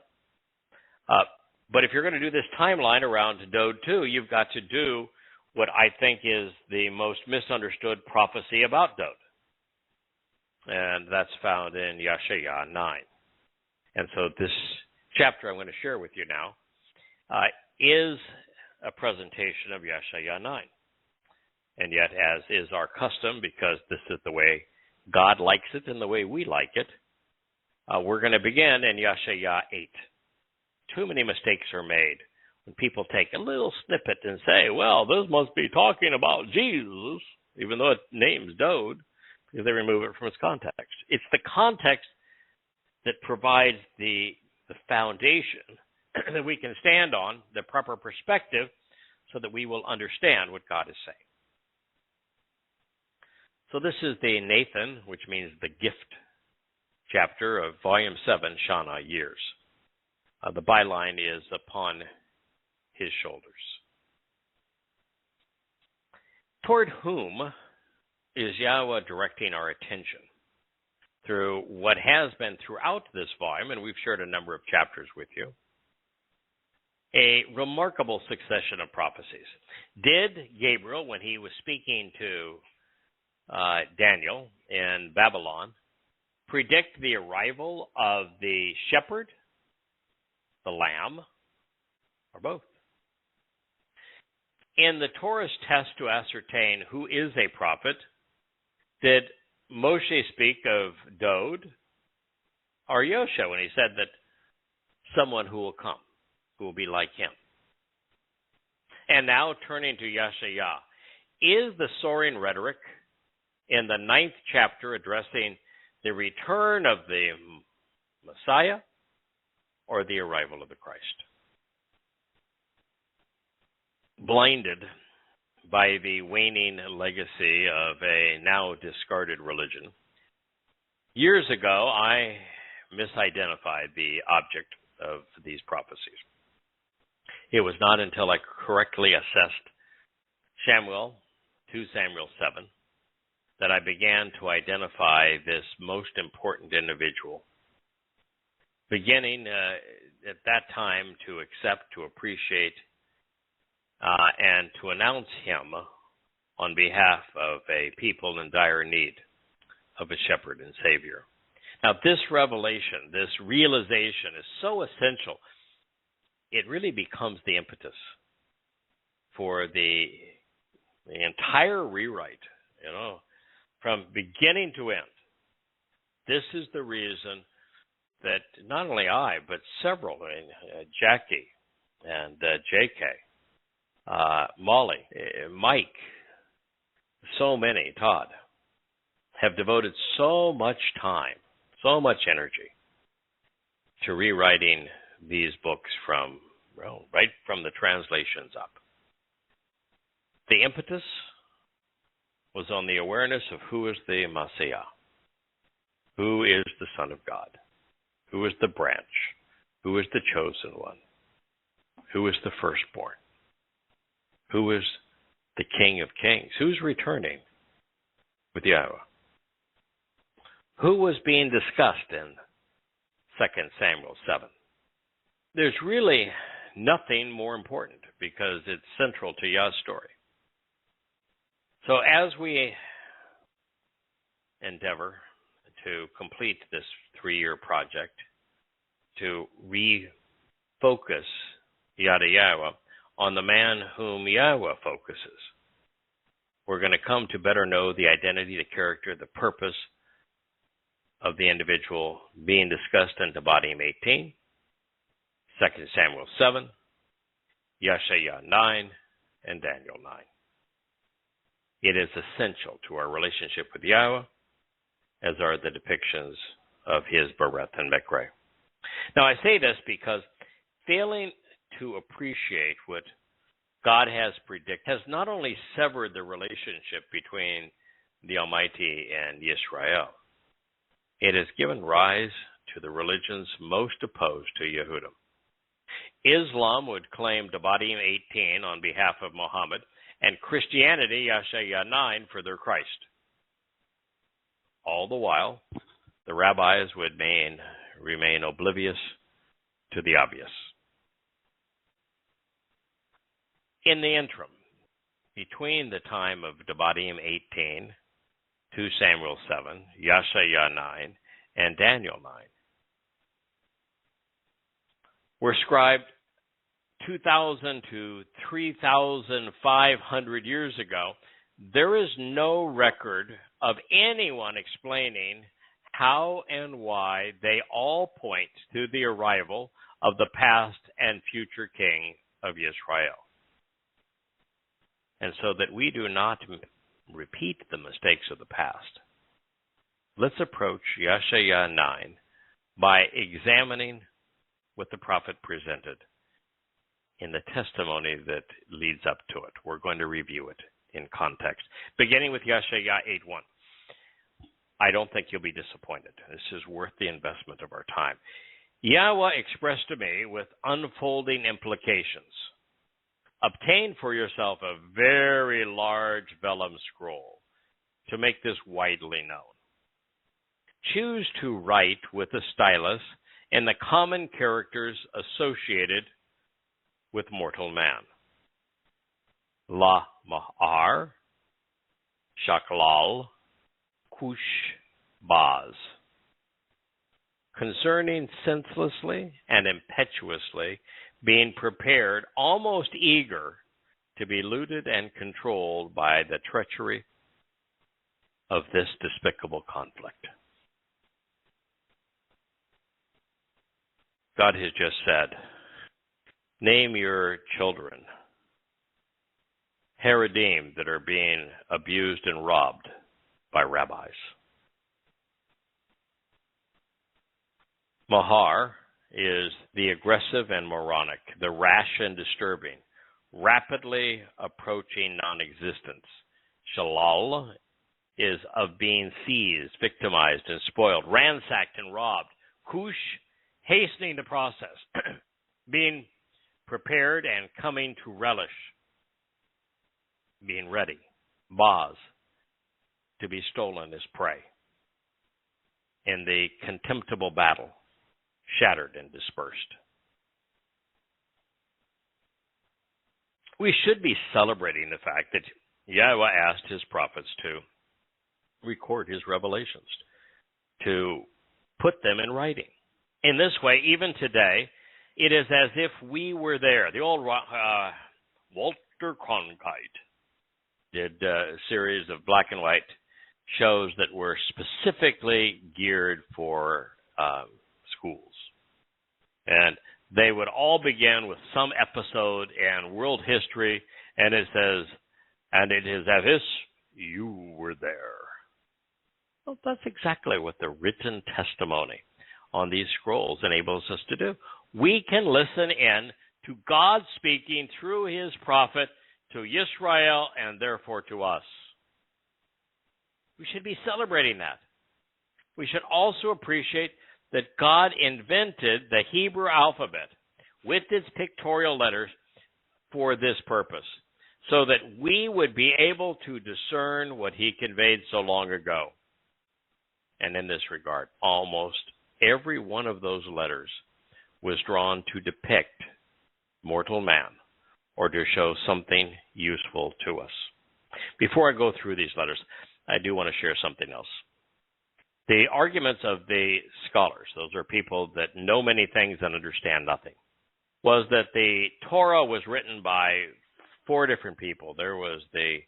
But if you're going to do this timeline around Dod 2, you've got to do what I think is the most misunderstood prophecy about Dod. And that's found in Yeshaya 9. And so this chapter I'm going to share with you now is a presentation of Yeshaya 9. And yet, as is our custom, because this is the way God likes it and the way we like it, we're going to begin in Yeshaya 8. Too many mistakes are made when people take a little snippet and say, well, this must be talking about Jesus, even though it names Dod, because they remove it from its context. It's the context that provides the foundation that we can stand on, the proper perspective, so that we will understand what God is saying. So this is the Nathan, which means the gift chapter of Volume 7, Shana Years. The byline is upon his shoulders. Toward whom is Yahowah directing our attention through what has been throughout this volume, and we've shared a number of chapters with you, a remarkable succession of prophecies. Did Gabriel, when he was speaking to Daniel in Babylon, predict the arrival of the shepherd, the lamb, or both? In the Torah's test to ascertain who is a prophet, did Moshe speak of Dod or Yosha when he said that someone who will come, who will be like him? And now turning to Yeshaya, is the soaring rhetoric in the 9th chapter addressing the return of the Messiah or the arrival of the Christ? blinded by the waning legacy of a now discarded religion. Years ago, I misidentified the object of these prophecies. It was not until I correctly assessed 2 Samuel 7, that I began to identify this most important individual, beginning at that time to accept, to appreciate, and to announce him on behalf of a people in dire need of a shepherd and savior. Now, this revelation, this realization is so essential, it really becomes the impetus for the entire rewrite, from beginning to end. This is the reason that not only I, but several, Jackie and JK, Molly, Mike, so many, Todd, have devoted so much time, so much energy to rewriting these books right from the translations up. The impetus was on the awareness of who is the Messiah, who is the Son of God, who is the branch, who is the chosen one, who is the firstborn, who is the King of Kings, who's returning with Yahowah, who was being discussed in 2 Samuel 7. There's really nothing more important because it's central to Yah's story. So as we endeavor to complete this 3-year project, to refocus Yada Yahowah on the man whom Yahowah focuses, we're going to come to better know the identity, the character, the purpose of the individual being discussed in Devarim 18, 2 Samuel 7, Yeshaya 9, and Daniel 9. It is essential to our relationship with Yahowah, as are the depictions of his Bereth and Mekre. Now, I say this because failing to appreciate what God has predicted has not only severed the relationship between the Almighty and Israel, it has given rise to the religions most opposed to Yehudim. Islam would claim Devarim 18 on behalf of Muhammad, and Christianity, Yeshaya 9, for their Christ. All the while, the rabbis would remain oblivious to the obvious. In the interim, between the time of Devarim 18, 2 Samuel 7, Yeshaya 9, and Daniel 9, were scribed 2,000 to 3,500 years ago. There is no record of anyone explaining how and why they all point to the arrival of the past and future king of Israel. And so that we do not repeat the mistakes of the past, let's approach Yeshaya 9 by examining what the prophet presented in the testimony that leads up to it. We're going to review it in context, beginning with Yeshaya 8:1. I don't think you'll be disappointed. This is worth the investment of our time. Yahowah expressed to me with unfolding implications, obtain for yourself a very large vellum scroll to make this widely known. Choose to write with a stylus in the common characters associated with mortal man. La Mahar, Shaklal, Kush, Baz. Concerning senselessly and impetuously being prepared, almost eager to be looted and controlled by the treachery of this despicable conflict. God has just said, name your children, Haredim, that are being abused and robbed by rabbis. Mahar is the aggressive and moronic, the rash and disturbing, rapidly approaching non-existence. Shalal is of being seized, victimized, and spoiled, ransacked and robbed. Cush, hastening the process, being prepared and coming to relish, being ready. Baz, to be stolen as prey. In the contemptible battle, shattered and dispersed. We should be celebrating the fact that Yahweh asked his prophets to record his revelations, to put them in writing. In this way, even today, it is as if we were there. The old Walter Cronkite did a series of black and white shows that were specifically geared for schools. And they would all begin with some episode in world history, and it says, and it is as if you were there. Well, that's exactly what the written testimony on these scrolls enables us to do. We can listen in to God speaking through his prophet to Israel and therefore to us. We should be celebrating that. We should also appreciate that God invented the Hebrew alphabet with its pictorial letters for this purpose, so that we would be able to discern what he conveyed so long ago. And in this regard, almost every one of those letters was drawn to depict mortal man or to show something useful to us. Before I go through these letters, I do want to share something else. The arguments of the scholars, those are people that know many things and understand nothing, was that the Torah was written by 4 different people. There was the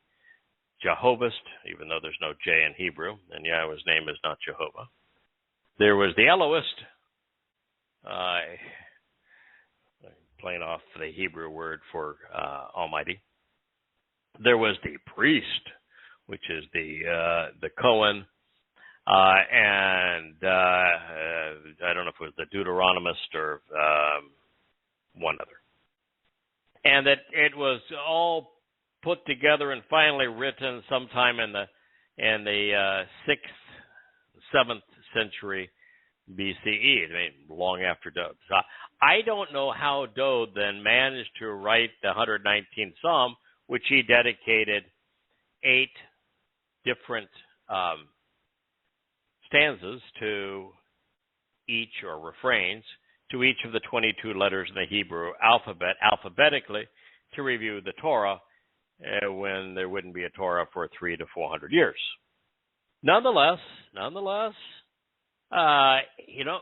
Jehovahist, even though there's no J in Hebrew, and Yahweh's name is not Jehovah. There was the Elohist, playing off the Hebrew word for Almighty. There was the priest, which is the Cohen, and I don't know if it was the Deuteronomist or one other. And that it was all put together and finally written sometime in the 6th, 7th century BCE, I mean, long after Dode. So I don't know how Dode then managed to write the 119th Psalm, which he dedicated 8 different stanzas to each, or refrains, to each of the 22 letters in the Hebrew alphabet, alphabetically, to review the Torah when there wouldn't be a Torah for 300 to 400 years. Nonetheless,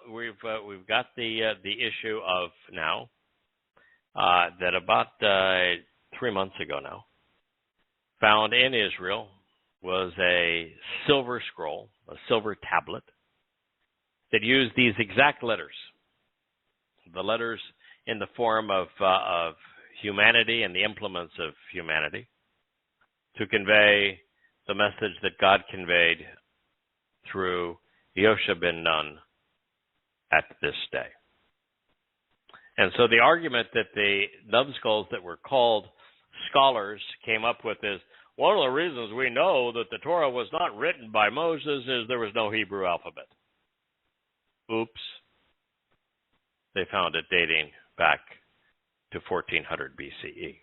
we've got the issue of now that about 3 months ago now, found in Israel was a silver scroll, a silver tablet that used these exact letters, the letters in the form of humanity and the implements of humanity, to convey the message that God conveyed through Yosha ben Nun at this day. And so the argument that the numbskulls that were called scholars came up with is, one of the reasons we know that the Torah was not written by Moses is there was no Hebrew alphabet. Oops. They found it dating back to 1400 BCE.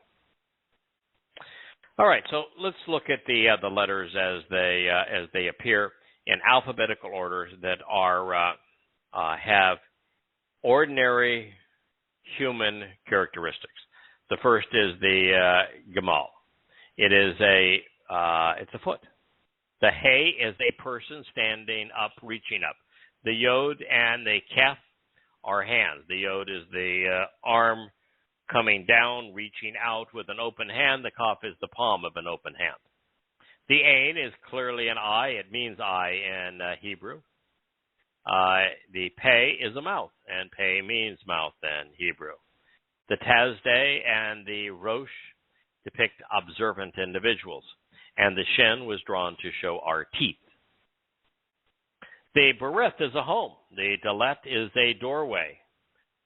All right, so let's look at the letters as they appear in alphabetical order that are have ordinary human characteristics. The first is the Gemal. It is it's a foot. The Hey is a person standing up, reaching up. The Yod and the Kef are hands. The Yod is the arm coming down, reaching out with an open hand. The Kaf is the palm of an open hand. The Ain is clearly an eye. It means eye in Hebrew. The Pei is a mouth, and Pei means mouth in Hebrew. The Tazdeh and the Rosh depict observant individuals, and the Shin was drawn to show our teeth. The Berith is a home. The Dalet is a doorway.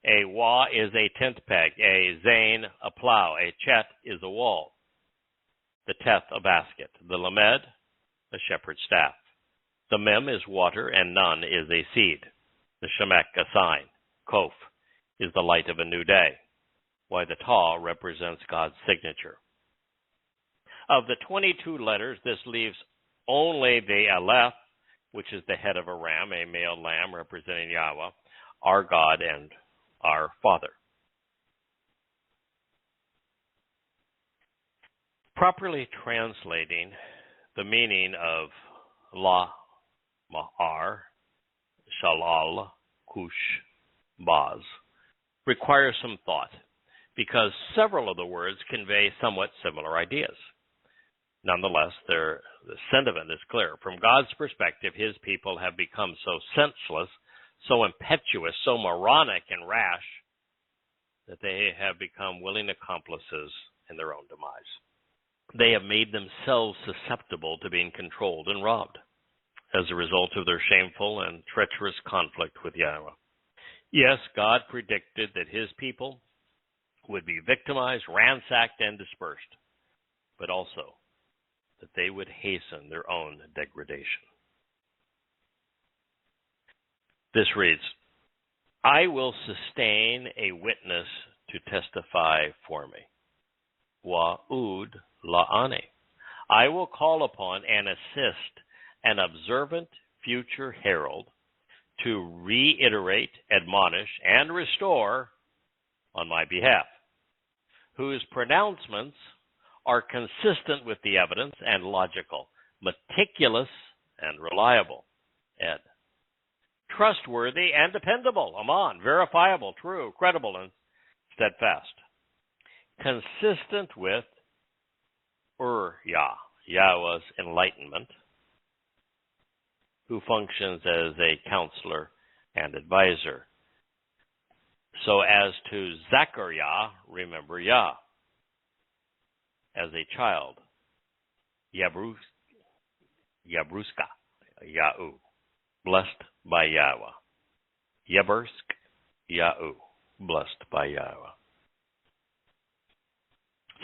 A wah is a tent peg. A zain, a plow. A chet is a wall. The teth, a basket. The lamed, a shepherd's staff. The mem is water, and nun is a seed. The shemek, a sign. Kof is the light of a new day, while the taw represents God's signature. Of the 22 letters, this leaves only the aleph, which is the head of a ram, a male lamb representing Yahweh, our God and our Father. Properly translating the meaning of la, ma'ar, shalal, kush, baz requires some thought, because several of the words convey somewhat similar ideas. Nonetheless, the sentiment is clear. From God's perspective, his people have become so senseless, so impetuous, so moronic and rash, that they have become willing accomplices in their own demise. They have made themselves susceptible to being controlled and robbed as a result of their shameful and treacherous conflict with Yahweh. Yes, God predicted that his people would be victimized, ransacked, and dispersed, but also that they would hasten their own degradation. This reads, I will sustain a witness to testify for me. Wa'ud la'ane. I will call upon and assist an observant future herald to reiterate, admonish, and restore on my behalf, whose pronouncements are consistent with the evidence and logical, meticulous and reliable, ed. Trustworthy and dependable, aman, verifiable, true, credible, and steadfast. Consistent with Yahweh's enlightenment, who functions as a counselor and advisor, so as to Zechariah, remember Yah, as a child, Yabruska, Yahu, blessed by Yahweh. Yabursk, Yahu, blessed by Yahweh.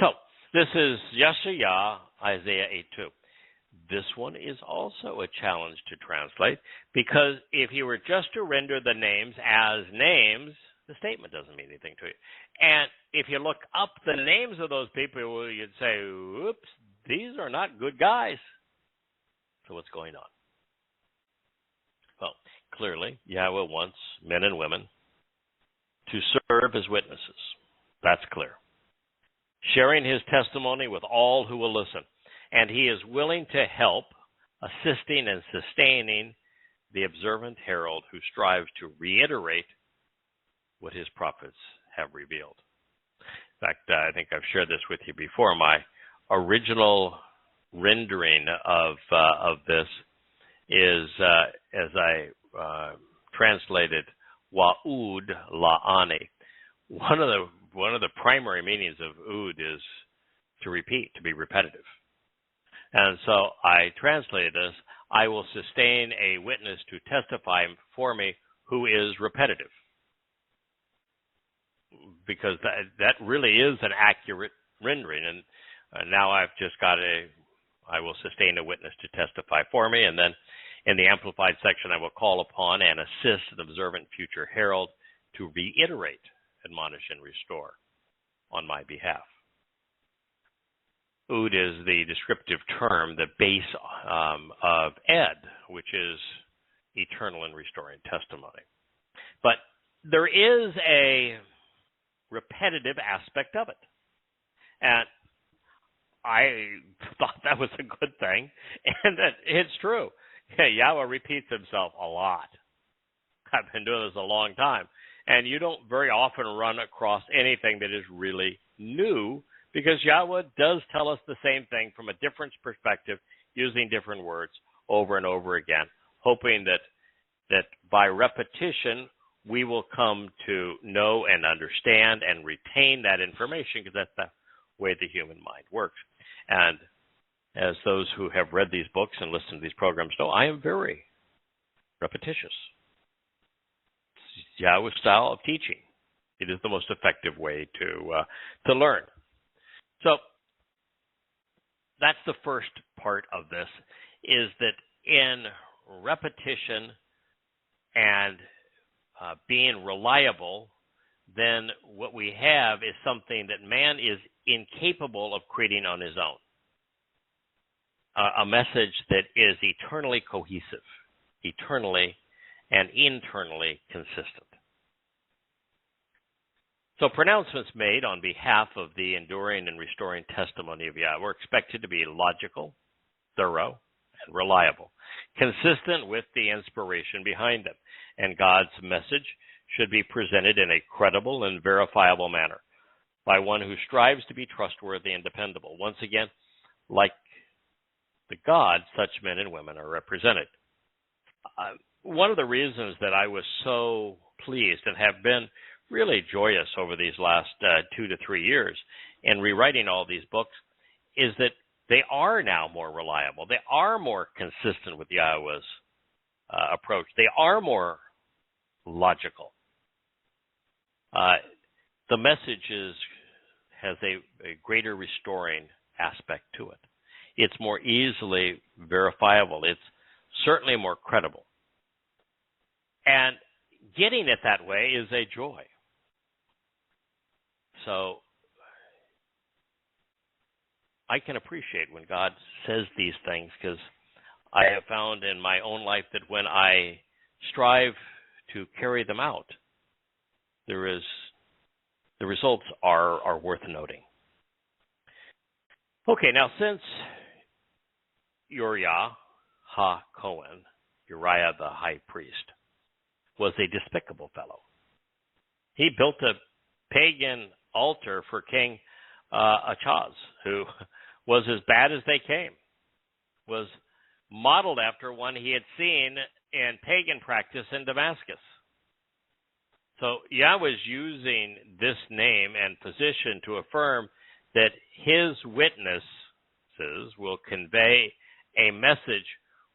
So, this is Yeshayah, Isaiah 8:2. This one is also a challenge to translate, because if you were just to render the names as names, the statement doesn't mean anything to you. And if you look up the names of those people, you'd say, oops, these are not good guys. So what's going on? Well, clearly, Yahweh wants men and women to serve as witnesses. That's clear. Sharing his testimony with all who will listen. And he is willing to help, assisting and sustaining the observant herald who strives to reiterate what his prophets have revealed. In fact, I think I've shared this with you before. My original rendering of this is as I translated Wa'ud la'ane. One of the primary meanings of ud is to repeat, to be repetitive. And so I translated this, I will sustain a witness to testify for me who is repetitive. Because that really is an accurate rendering. And now I've just got I will sustain a witness to testify for me. And then in the Amplified section, I will call upon and assist an observant future herald to reiterate, admonish, and restore on my behalf. Ud is the descriptive term, the base of ed, which is eternal and restoring testimony. But there is a repetitive aspect of it. And I thought that was a good thing, and that it's true. Yahweh repeats himself a lot. I've been doing this a long time. And you don't very often run across anything that is really new, because Yahweh does tell us the same thing from a different perspective, using different words over and over again, hoping that by repetition, we will come to know and understand and retain that information, because that's the way the human mind works. And as those who have read these books and listened to these programs know, I am very repetitious. It's Yahweh's style of teaching. It is the most effective way to learn. So that's the first part of this, is that in repetition and being reliable, then what we have is something that man is incapable of creating on his own. A message that is eternally cohesive, eternally and internally consistent. So pronouncements made on behalf of the enduring and restoring testimony of Yahweh are expected to be logical, thorough, and reliable, consistent with the inspiration behind them, and God's message should be presented in a credible and verifiable manner by one who strives to be trustworthy and dependable. Once again, like the God, such men and women are represented. One of the reasons that I was so pleased and have been really joyous over these last 2 to 3 years in rewriting all these books is that they are now more reliable. They are more consistent with Yahweh's approach. They are more logical. The message has a greater restoring aspect to it. It's more easily verifiable. It's certainly more credible. And getting it that way is a joy. So I can appreciate when God says these things, because I have found in my own life that when I strive to carry them out, the results are worth noting. Okay, now since Uriah HaKohen, Uriah the high priest, was a despicable fellow, he built a pagan altar for King Achaz, who was as bad as they came, was modeled after one he had seen in pagan practice in Damascus. So Yahweh is using this name and position to affirm that his witnesses will convey a message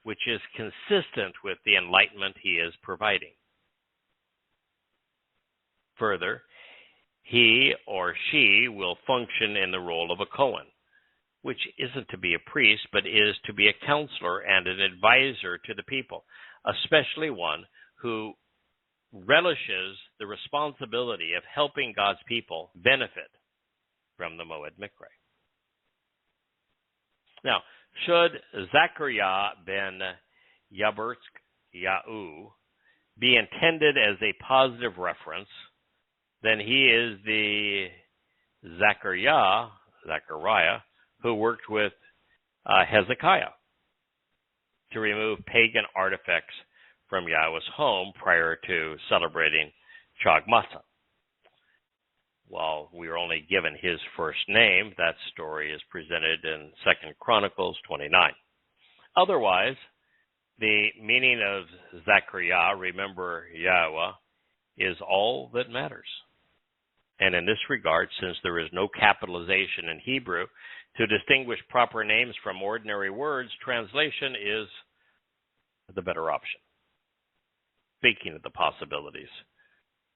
which is consistent with the enlightenment he is providing. Further, he or she will function in the role of a Cohen, which isn't to be a priest, but is to be a counselor and an advisor to the people, especially one who relishes the responsibility of helping God's people benefit from the Moed Mikre. Now, should Zechariah ben Yahu be intended as a positive reference, then he is the Zechariah, who worked with Hezekiah to remove pagan artifacts from Yahweh's home prior to celebrating Chag Matzah. While we are only given his first name, that story is presented in 2 Chronicles 29. Otherwise, the meaning of Zechariah, remember Yahweh, is all that matters. And in this regard, since there is no capitalization in Hebrew to distinguish proper names from ordinary words, translation is the better option. Speaking of the possibilities,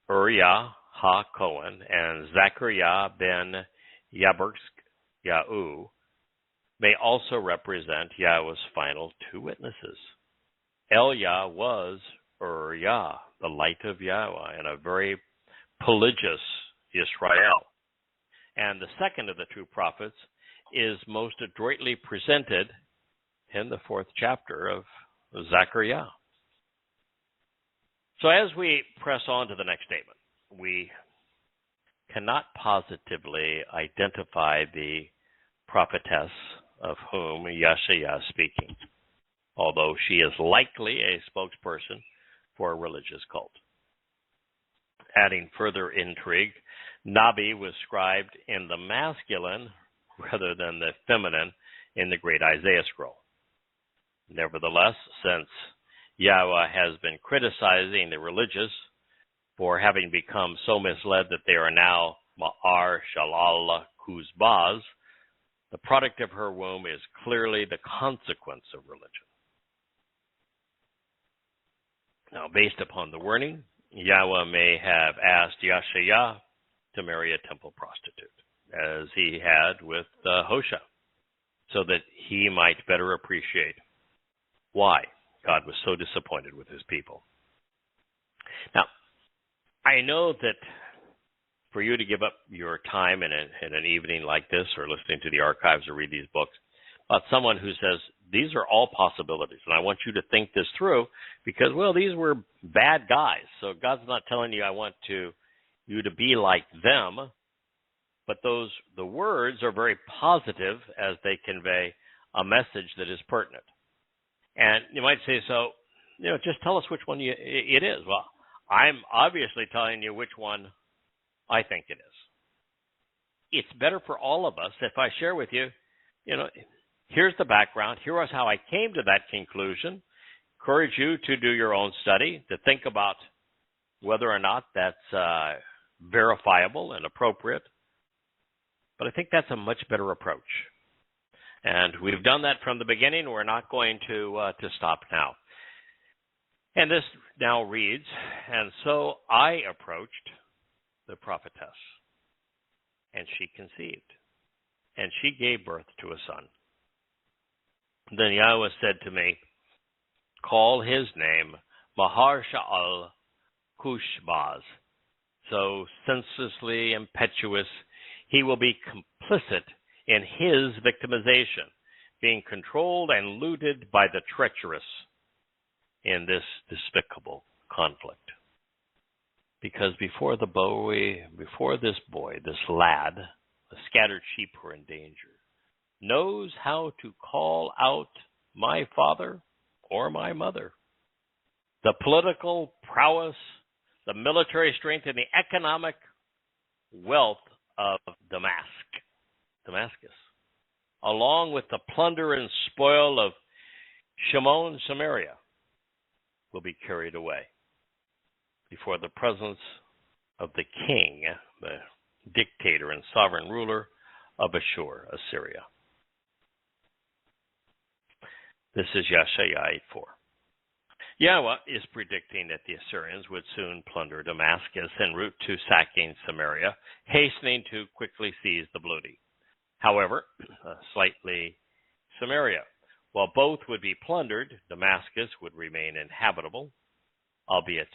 Uriah HaKohen and Zechariah ben Yahu may also represent Yahweh's final two witnesses. Eliah was Uriah, the light of Yahweh, and a very pelagious Israel. And the second of the two prophets is most adroitly presented in the 4th chapter of Zechariah. So as we press on to the next statement, we cannot positively identify the prophetess of whom Yeshaya is speaking, although she is likely a spokesperson for a religious cult. Adding further intrigue, Nabi was scribed in the masculine rather than the feminine in the great Isaiah scroll. Nevertheless, since Yahweh has been criticizing the religious for having become so misled that they are now Ma'ar Shalal Kuzbaz, the product of her womb is clearly the consequence of religion. Now, based upon the warning Yahweh may have asked Yahshua to marry a temple prostitute, as he had with Hosea, so that he might better appreciate why God was so disappointed with his people. Now, I know that for you to give up your time in an evening like this, or listening to the archives or read these books, about someone who says, these are all possibilities, and I want you to think this through, because, well, these were bad guys, so God's not telling you I want you to be like them, but the words are very positive as they convey a message that is pertinent. And you might say, so, just tell us which one it is. Well, I'm obviously telling you which one I think it is. It's better for all of us if I share with you, here's the background. Here is how I came to that conclusion. Encourage you to do your own study, to think about whether or not that's verifiable and appropriate. But I think that's a much better approach. And we've done that from the beginning. We're not going to stop now. And this now reads, and so I approached the prophetess, and she conceived, and she gave birth to a son. Then Yahweh said to me, call his name Maher-Shalal Cush-Baz. So senselessly impetuous, he will be complicit in his victimization, being controlled and looted by the treacherous in this despicable conflict. Because before this boy, this lad, the scattered sheep who are in danger, knows how to call out my father or my mother, the political prowess, the military strength, and the economic wealth of Damascus, along with the plunder and spoil of Shimon, Samaria, will be carried away before the presence of the king, the dictator and sovereign ruler of Ashur, Assyria. This is Yeshaya 8:4. Yahweh is predicting that the Assyrians would soon plunder Damascus en route to sacking Samaria, hastening to quickly seize the booty. However, slightly Samaria. While both would be plundered, Damascus would remain inhabitable, albeit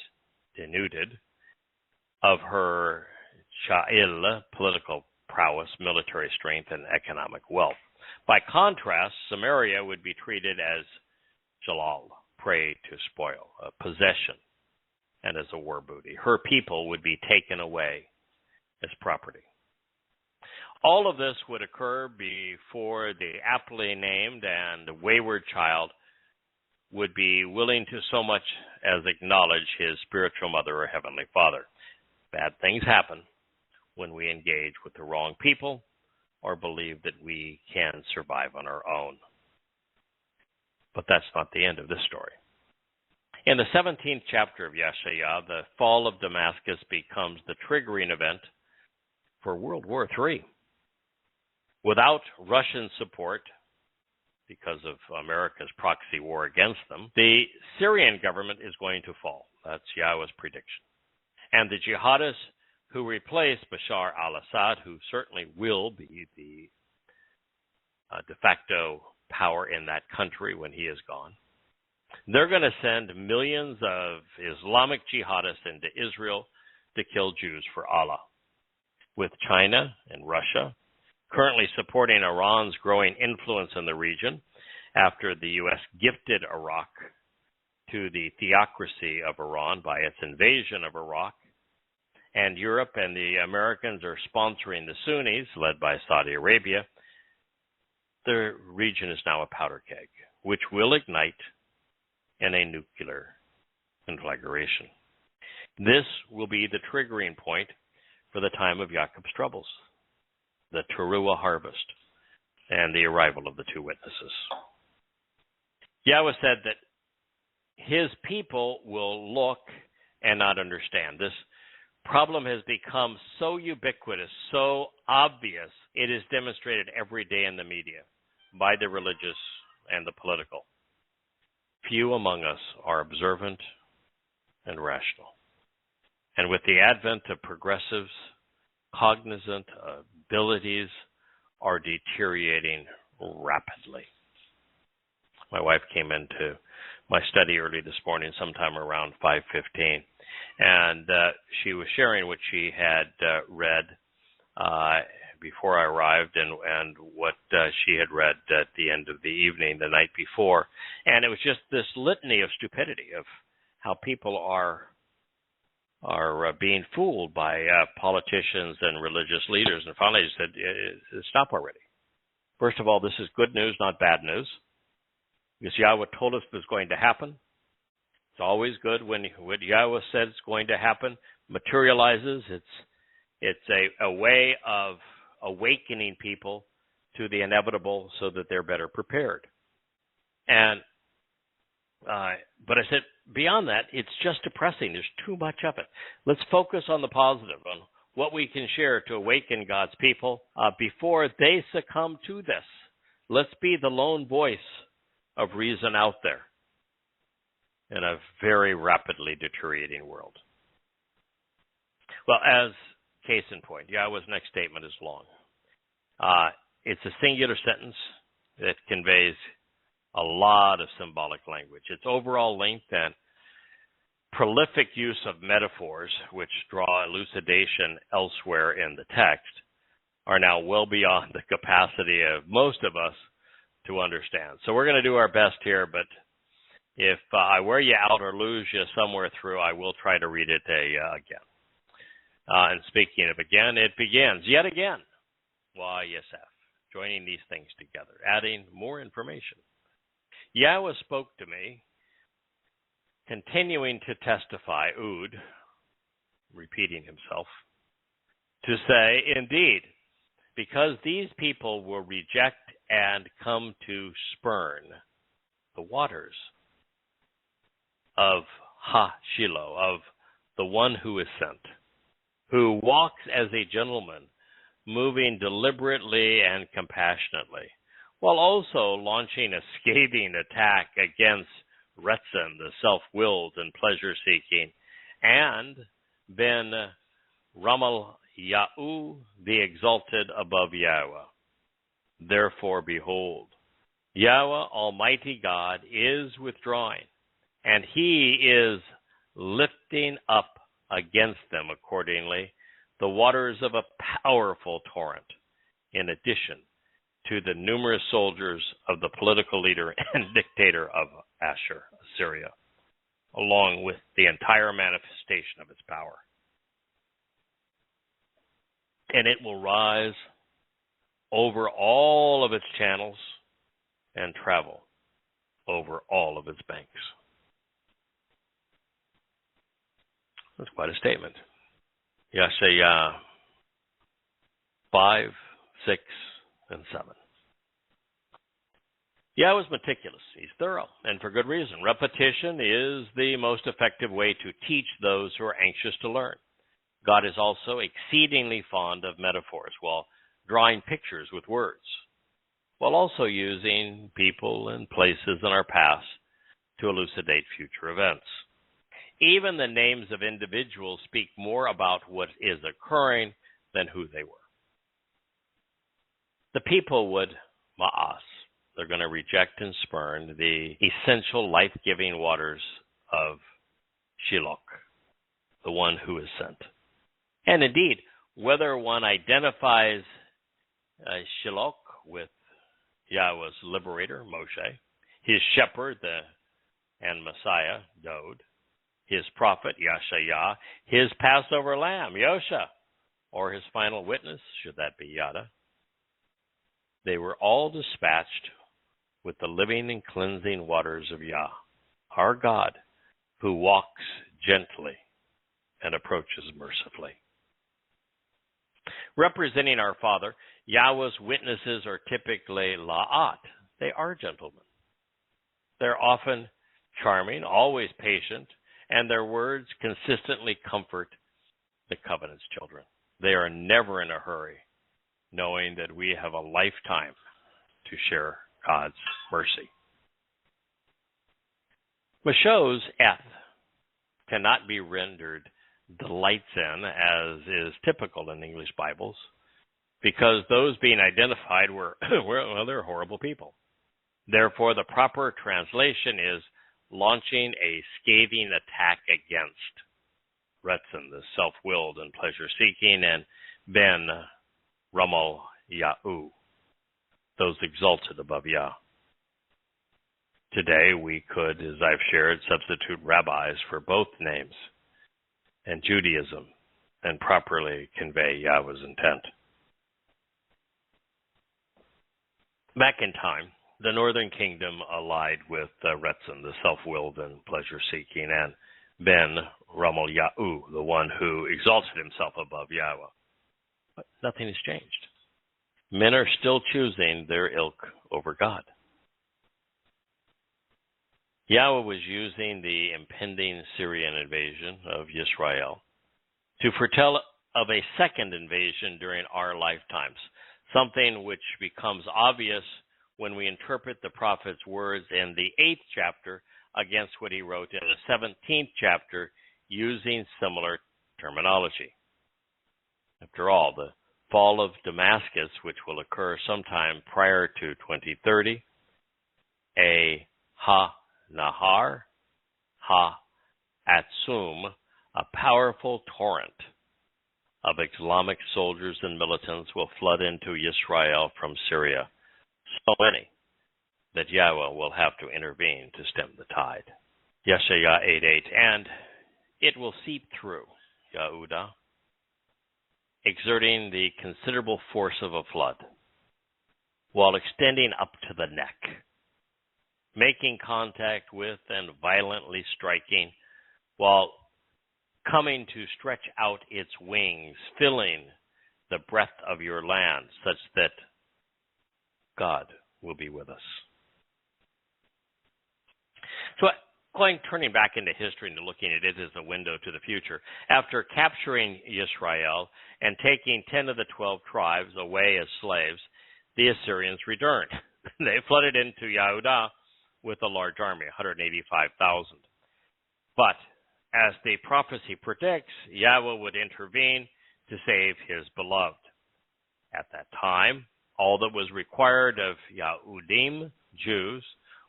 denuded of her sha'il, political prowess, military strength, and economic wealth. By contrast, Samaria would be treated as jalal, prey to spoil, a possession, and as a war booty. Her people would be taken away as property. All of this would occur before the aptly named and wayward child would be willing to so much as acknowledge his spiritual mother or heavenly father. Bad things happen when we engage with the wrong people or believe that we can survive on our own. But that's not the end of this story. In the 17th chapter of Yeshaya, the fall of Damascus becomes the triggering event for World War III. Without Russian support, because of America's proxy war against them, the Syrian government is going to fall. That's Yahweh's prediction. And the jihadists who replace Bashar al-Assad, who certainly will be the de facto power in that country when he is gone, they're going to send millions of Islamic jihadists into Israel to kill Jews for Allah. With China and Russia currently supporting Iran's growing influence in the region after the U.S. gifted Iraq to the theocracy of Iran by its invasion of Iraq, and Europe and the Americans are sponsoring the Sunnis, led by Saudi Arabia, the region is now a powder keg, which will ignite in a nuclear conflagration. This will be the triggering point for the time of Jacob's troubles, the Teruah harvest, and the arrival of the two witnesses. Yahweh said that his people will look and not understand. This problem has become so ubiquitous, so obvious, it is demonstrated every day in the media by the religious and the political. Few among us are observant and rational. And with the advent of progressives, cognizant abilities are deteriorating rapidly. My wife came into my study early this morning, sometime around 5:15, and she was sharing what she had read before I arrived and what she had read at the end of the evening the night before. And it was just this litany of stupidity of how people are being fooled by politicians and religious leaders. And finally I said, stop already. First of all, this is good news, not bad news. Because Yahweh told us it was going to happen. It's always good when what Yahweh says is going to happen materializes. It's a way of awakening people to the inevitable so that they're better prepared. And but I said, beyond that, it's just depressing. There's too much of it. Let's focus on the positive, on what we can share to awaken God's people before they succumb to this. Let's be the lone voice of reason out there in a very rapidly deteriorating world. Well, as case in point, Yahweh's next statement is long. It's a singular sentence that conveys a lot of symbolic language. Its overall length and prolific use of metaphors, which draw elucidation elsewhere in the text, are now well beyond the capacity of most of us to understand. So we're going to do our best here, but if I wear you out or lose you somewhere through, I will try to read it again. And speaking of again, it begins yet again. YSF, joining these things together, adding more information. Yahweh spoke to me, continuing to testify, Ud, repeating himself, to say, indeed, because these people will reject and come to spurn the waters of Ha-Shiloh, of the one who is sent, who walks as a gentleman, moving deliberately and compassionately, while also launching a scathing attack against Retzin, the self-willed and pleasure-seeking, and Ben Ramal Yahu, the exalted above Yahweh. Therefore, behold, Yahweh, Almighty God, is withdrawing, and he is lifting up against them accordingly the waters of a powerful torrent, in addition to the numerous soldiers of the political leader and dictator of Assyria, along with the entire manifestation of its power. And it will rise over all of its channels and travel over all of its banks. That's quite a statement. Yeshaya 5, 6, and 7. Yahweh is meticulous. He's thorough, and for good reason. Repetition is the most effective way to teach those who are anxious to learn. God is also exceedingly fond of metaphors while drawing pictures with words, while also using people and places in our past to elucidate future events. Even the names of individuals speak more about what is occurring than who they were. The people would ma'as. They're going to reject and spurn the essential life-giving waters of Shiloh, the one who is sent. And indeed, whether one identifies Shiloh with Yahweh's liberator, Moshe, his shepherd and Messiah, Dod, his prophet, Yeshaya, his Passover lamb, Yosha, or his final witness, should that be Yada, they were all dispatched with the living and cleansing waters of Yah, our God, who walks gently and approaches mercifully. Representing our Father, Yahweh's witnesses are typically la'at. They are gentlemen. They're often charming, always patient, and their words consistently comfort the covenant's children. They are never in a hurry, knowing that we have a lifetime to share God's mercy. Moshe's eth cannot be rendered delights in, as is typical in English Bibles, because those being identified were, well, they're horrible people. Therefore, the proper translation is launching a scathing attack against Retzin, the self-willed and pleasure-seeking, and Ben Ramal Yahu, those exalted above Yah. Today, we could, as I've shared, substitute rabbis for both names and Judaism and properly convey Yahweh's intent. Back in time, the northern kingdom allied with Retzin, the self-willed and pleasure-seeking, and Ben Ramal Yahu, the one who exalted himself above Yahweh. But nothing has changed. Men are still choosing their ilk over God. Yahweh was using the impending Syrian invasion of Israel to foretell of a second invasion during our lifetimes, something which becomes obvious when we interpret the prophet's words in the 8th chapter against what he wrote in the 17th chapter using similar terminology. After all, the fall of Damascus, which will occur sometime prior to 2030, a ha-nahar, ha-atzum, a powerful torrent of Islamic soldiers and militants will flood into Israel from Syria, so many that Yahweh will have to intervene to stem the tide. Yeshaya 8:8, and it will seep through Yehuda, exerting the considerable force of a flood, while extending up to the neck, making contact with and violently striking, while coming to stretch out its wings, filling the breadth of your land, such that God will be with us. So, turning back into history and looking at it as a window to the future, after capturing Israel and taking 10 of the 12 tribes away as slaves, the Assyrians returned. They flooded into Yehuda with a large army, 185,000. But, as the prophecy predicts, Yahweh would intervene to save his beloved. At that time, all that was required of Yahudim, Jews,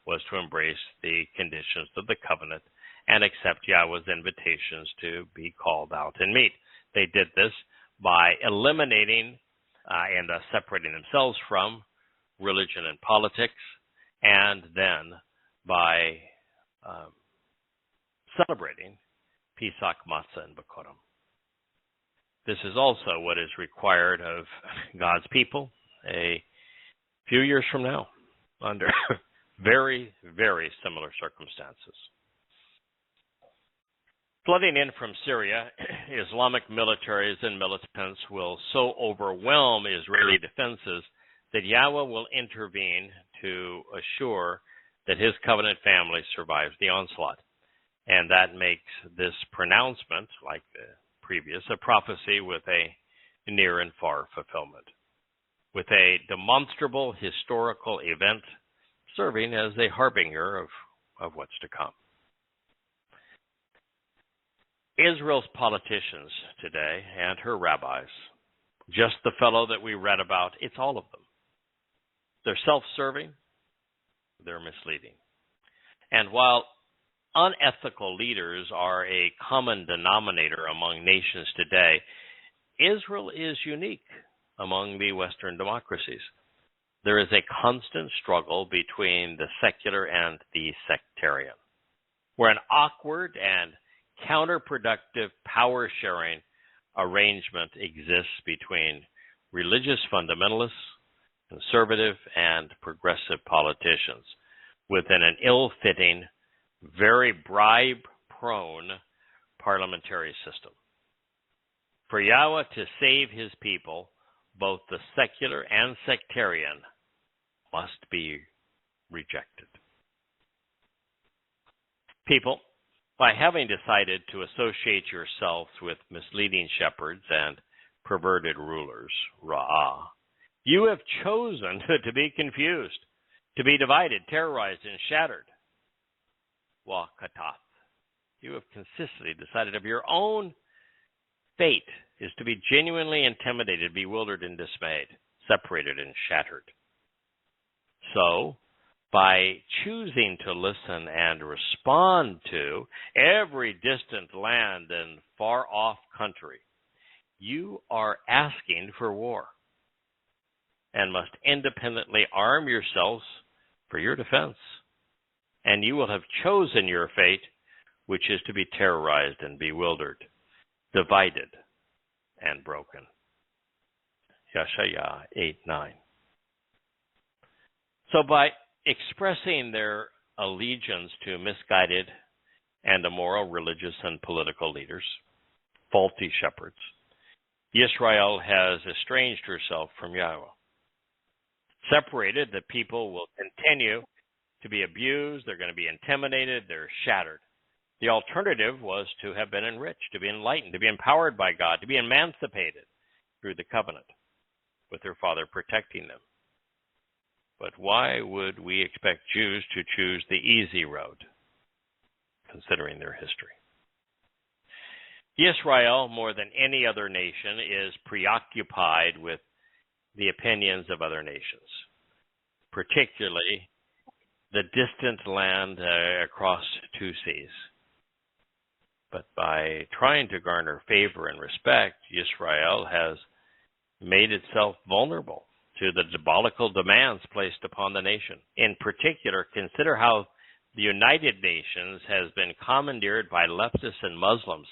was to embrace the conditions of the covenant and accept Yahweh's invitations to be called out and meet. They did this by eliminating and separating themselves from religion and politics, and then by celebrating Pesach, Matzah, and Bekurim. This is also what is required of God's people a few years from now, under very, very similar circumstances. Flooding in from Syria, Islamic militaries and militants will so overwhelm Israeli defenses that Yahweh will intervene to assure that his covenant family survives the onslaught. And that makes this pronouncement, like the previous, a prophecy with a near and far fulfillment, with a demonstrable historical event serving as a harbinger of what's to come. Israel's politicians today and her rabbis, just the fellow that we read about, it's all of them. They're self-serving, they're misleading. And while unethical leaders are a common denominator among nations today, Israel is unique among the Western democracies. There is a constant struggle between the secular and the sectarian, where an awkward and counterproductive power-sharing arrangement exists between religious fundamentalists, conservative and progressive politicians, within an ill-fitting, very bribe-prone parliamentary system. For Yahweh to save his people, both the secular and sectarian must be rejected. People, by having decided to associate yourselves with misleading shepherds and perverted rulers, Ra'ah, you have chosen to be confused, to be divided, terrorized, and shattered. Wa Katath, you have consistently decided of your own fate is to be genuinely intimidated, bewildered, and dismayed, separated and shattered. So, by choosing to listen and respond to every distant land and far-off country, you are asking for war and must independently arm yourselves for your defense. And you will have chosen your fate, which is to be terrorized and bewildered, divided and broken. Yeshaya 8:9. So by expressing their allegiance to misguided and immoral religious and political leaders, faulty shepherds, Israel has estranged herself from Yahweh. Separated, the people will continue to be abused, they're going to be intimidated, they're shattered. The alternative was to have been enriched, to be enlightened, to be empowered by God, to be emancipated through the covenant, with their Father protecting them. But why would we expect Jews to choose the easy road, considering their history? Israel, more than any other nation, is preoccupied with the opinions of other nations, particularly the distant land across two seas. But by trying to garner favor and respect, Israel has made itself vulnerable to the diabolical demands placed upon the nation. In particular, consider how the United Nations has been commandeered by leftists and Muslims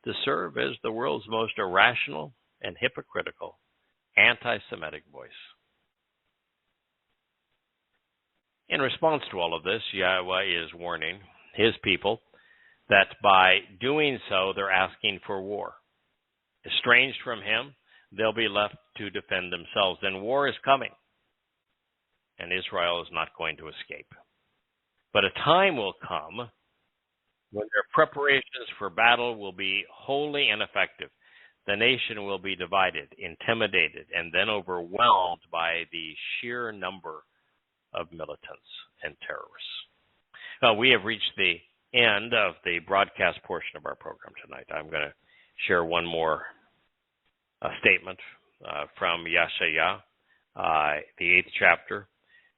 to serve as the world's most irrational and hypocritical anti-Semitic voice. In response to all of this, Yahweh is warning his people that by doing so, they're asking for war. Estranged from him, they'll be left to defend themselves. And war is coming, and Israel is not going to escape. But a time will come when their preparations for battle will be wholly ineffective. The nation will be divided, intimidated, and then overwhelmed by the sheer number of militants and terrorists. We have reached the end of the broadcast portion of our program tonight. I'm going to share one more statement from Yeshaya, the 8th chapter,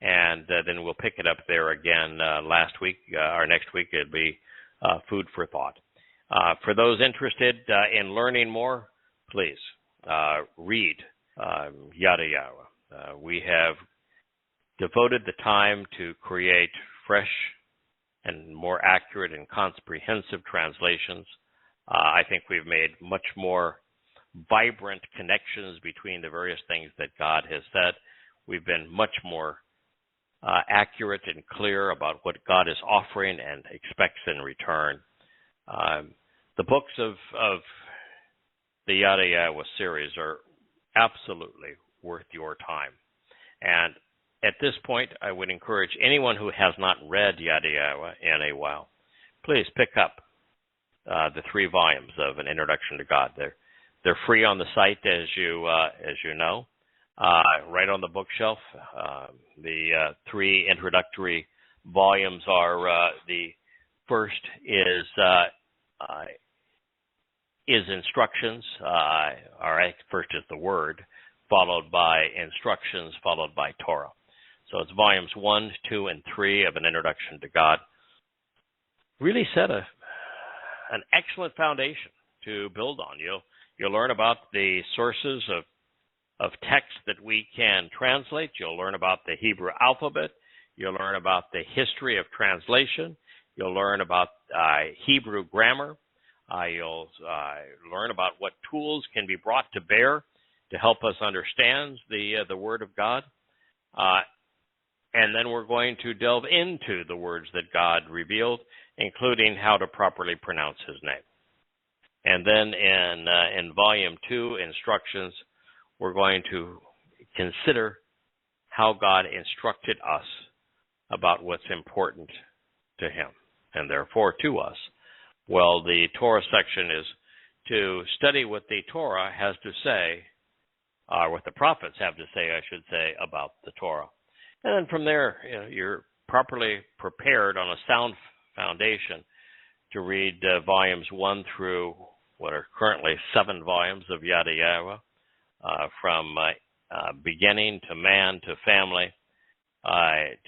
and then we'll pick it up there again next week. It'll be food for thought. For those interested in learning more, please read Yada Yahowah. We have devoted the time to create fresh and more accurate and comprehensive translations. I think we've made much more vibrant connections between the various things that God has said. We've been much more accurate and clear about what God is offering and expects in return. The books of the Yada Yahowah series are absolutely worth your time. And at this point, I would encourage anyone who has not read Yada Yahowah in a while, please pick up the 3 volumes of An Introduction to God. They're free on the site, as you know, right on the bookshelf. The 3 introductory volumes are the first is instructions. First is the Word, followed by instructions, followed by Torah. So it's volumes 1, 2, and 3 of An Introduction to God. Really set an excellent foundation to build on. You'll learn about the sources of text that we can translate. You'll learn about the Hebrew alphabet. You'll learn about the history of translation. You'll learn about Hebrew grammar. You'll learn about what tools can be brought to bear to help us understand the Word of God. And then we're going to delve into the words that God revealed, including how to properly pronounce his name. And then in volume 2, instructions, we're going to consider how God instructed us about what's important to him, and therefore to us. Well, the Torah section is to study what the Torah has to say, or what the prophets have to say, I should say, about the Torah. And then from there, you're properly prepared on a sound foundation to read volumes 1 through what are currently 7 volumes of Yada Yahowah, from beginning to man to family,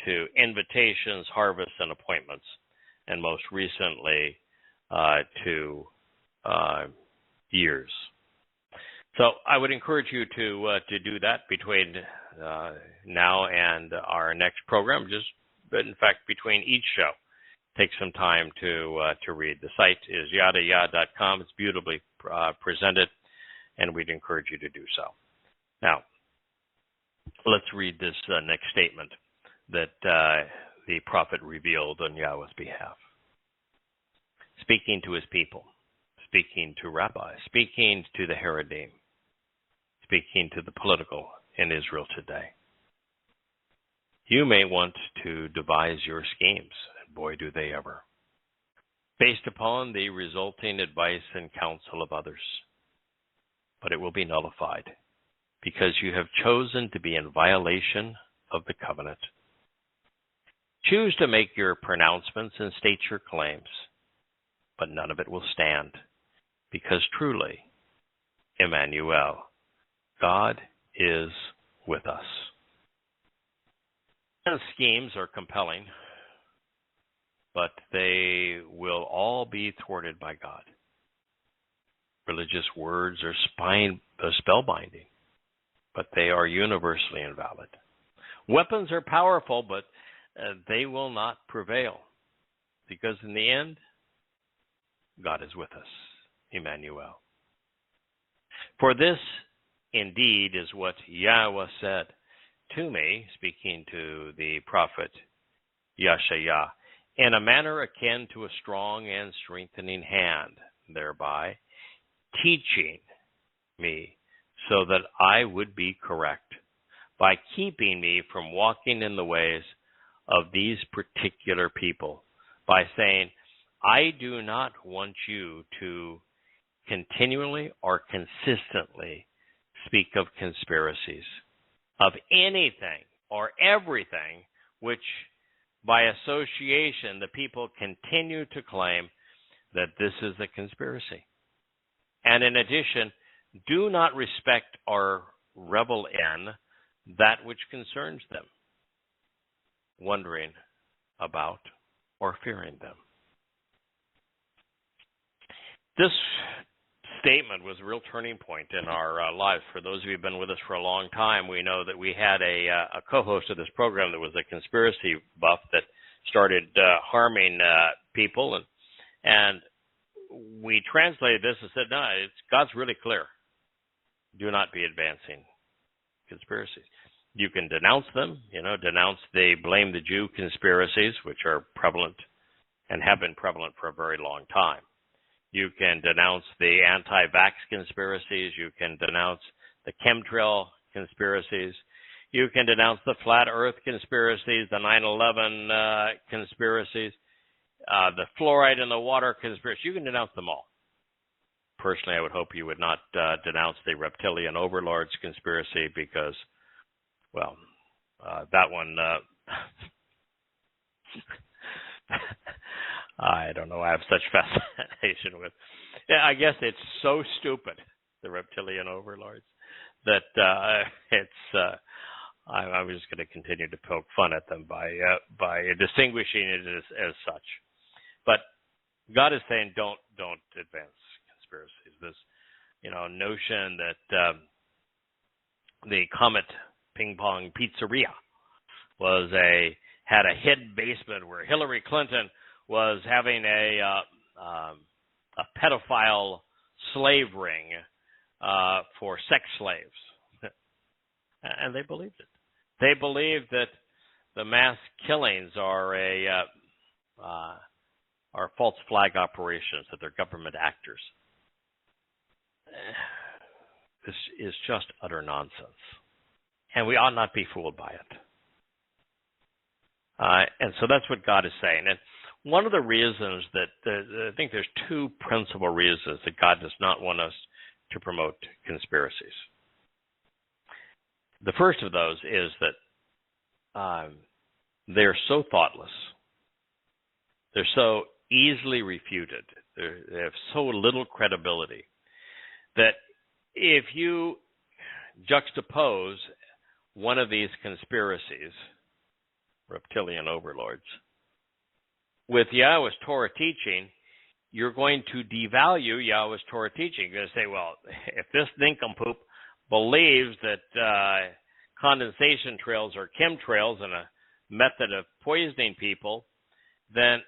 to invitations, harvests, and appointments, and most recently to years. So I would encourage you to do that between now and our next program. In fact, between each show, take some time to read. The site is yadayah.com. It's beautifully presented, and we'd encourage you to do so. Now, let's read this next statement that the prophet revealed on Yahweh's behalf. Speaking to his people, speaking to rabbis, speaking to the Haredim, speaking to the political in Israel today. You may want to devise your schemes, and boy, do they ever, based upon the resulting advice and counsel of others. But it will be nullified, because you have chosen to be in violation of the covenant. Choose to make your pronouncements and state your claims, but none of it will stand, because truly, Emmanuel, God is with us. And schemes are compelling, but they will all be thwarted by God. Religious words are spellbinding, but they are universally invalid. Weapons are powerful, but they will not prevail, because in the end, God is with us, Emmanuel. For this, indeed, is what Yahweh said to me, speaking to the prophet Yeshayah, in a manner akin to a strong and strengthening hand, thereby teaching me so that I would be correct, by keeping me from walking in the ways of these particular people, by saying, I do not want you to continually or consistently speak of conspiracies, of anything or everything which by association the people continue to claim that this is a conspiracy. And in addition, do not respect or revel in that which concerns them, wondering about or fearing them. This statement was a real turning point in our lives. For those of you who have been with us for a long time, we know that we had a co-host of this program that was a conspiracy buff that started harming people, and we translated this and said, no, God's really clear. Do not be advancing conspiracies. You can denounce them, denounce the blame the Jew conspiracies, which are prevalent and have been prevalent for a very long time. You can denounce the anti-vax conspiracies. You can denounce the chemtrail conspiracies. You can denounce the flat earth conspiracies, the 9/11 conspiracies, the fluoride in the water conspiracy. You can denounce them all. Personally, I would hope you would not denounce the reptilian overlords conspiracy because, well, that one, I don't know. I have such fascination with. Yeah, I guess it's so stupid, the reptilian overlords, that I'm just going to continue to poke fun at them by distinguishing it as such. But God is saying, don't advance conspiracies. This, notion that the Comet Ping Pong Pizzeria had a hidden basement where Hillary Clinton was having a pedophile slave ring for sex slaves, and they believed it. They believed that the mass killings are false flag operations, that they're government actors. This is just utter nonsense, and we ought not be fooled by it. And so that's what God is saying. And one of the reasons that I think there's 2 principal reasons that God does not want us to promote conspiracies. The first of those is that they're so thoughtless. They're so easily refuted. They have so little credibility that if you juxtapose one of these conspiracies, reptilian overlords, with Yahweh's Torah teaching, you're going to devalue Yahweh's Torah teaching. You're going to say, well, if this nincompoop believes that condensation trails are chemtrails and a method of poisoning people, then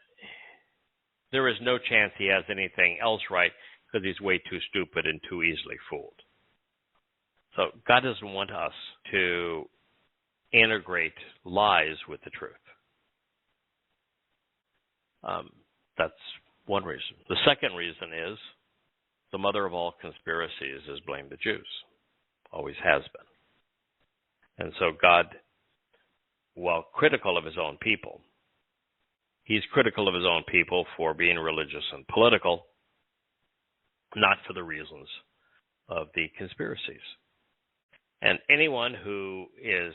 there is no chance he has anything else right because he's way too stupid and too easily fooled. So God doesn't want us to integrate lies with the truth. That's one reason. The second reason is the mother of all conspiracies is blame the Jews. Always has been. And so God, while critical of his own people, he's critical of his own people for being religious and political, not for the reasons of the conspiracies. And anyone who is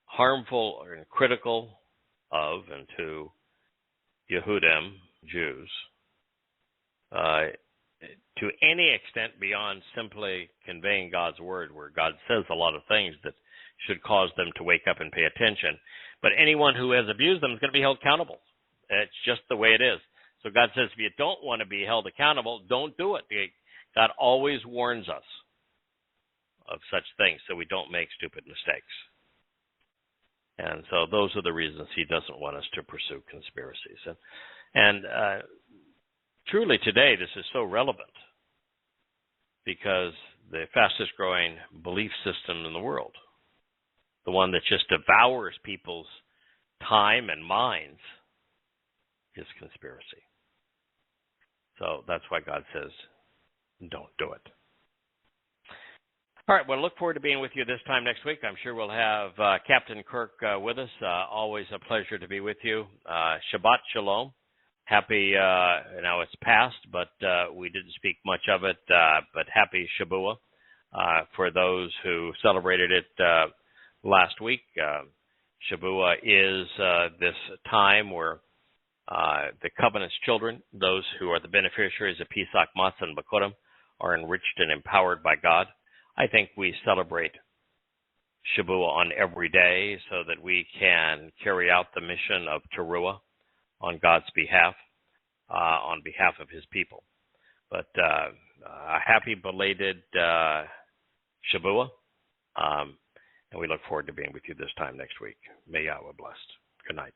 harmful or critical of and to Yehudim, Jews, to any extent beyond simply conveying God's word, where God says a lot of things that should cause them to wake up and pay attention. But anyone who has abused them is going to be held accountable. It's just the way it is. So God says if you don't want to be held accountable, don't do it. God always warns us of such things so we don't make stupid mistakes. And so those are the reasons he doesn't want us to pursue conspiracies. And truly today this is so relevant because the fastest growing belief system in the world, the one that just devours people's time and minds, is conspiracy. So that's why God says, don't do it. All right, well, look forward to being with you this time next week. I'm sure we'll have Captain Kirk with us. Always a pleasure to be with you. Shabbat Shalom. Happy, now it's past, but we didn't speak much of it, but happy Shabuah for those who celebrated it last week. Shabuah is this time where the covenant's children, those who are the beneficiaries of Pesach, Matzah, and Bakurim, are enriched and empowered by God. I think we celebrate Shabuah on every day so that we can carry out the mission of Towrah on God's behalf, on behalf of his people. But a happy belated Shabuah, and we look forward to being with you this time next week. May Yahweh bless. Good night.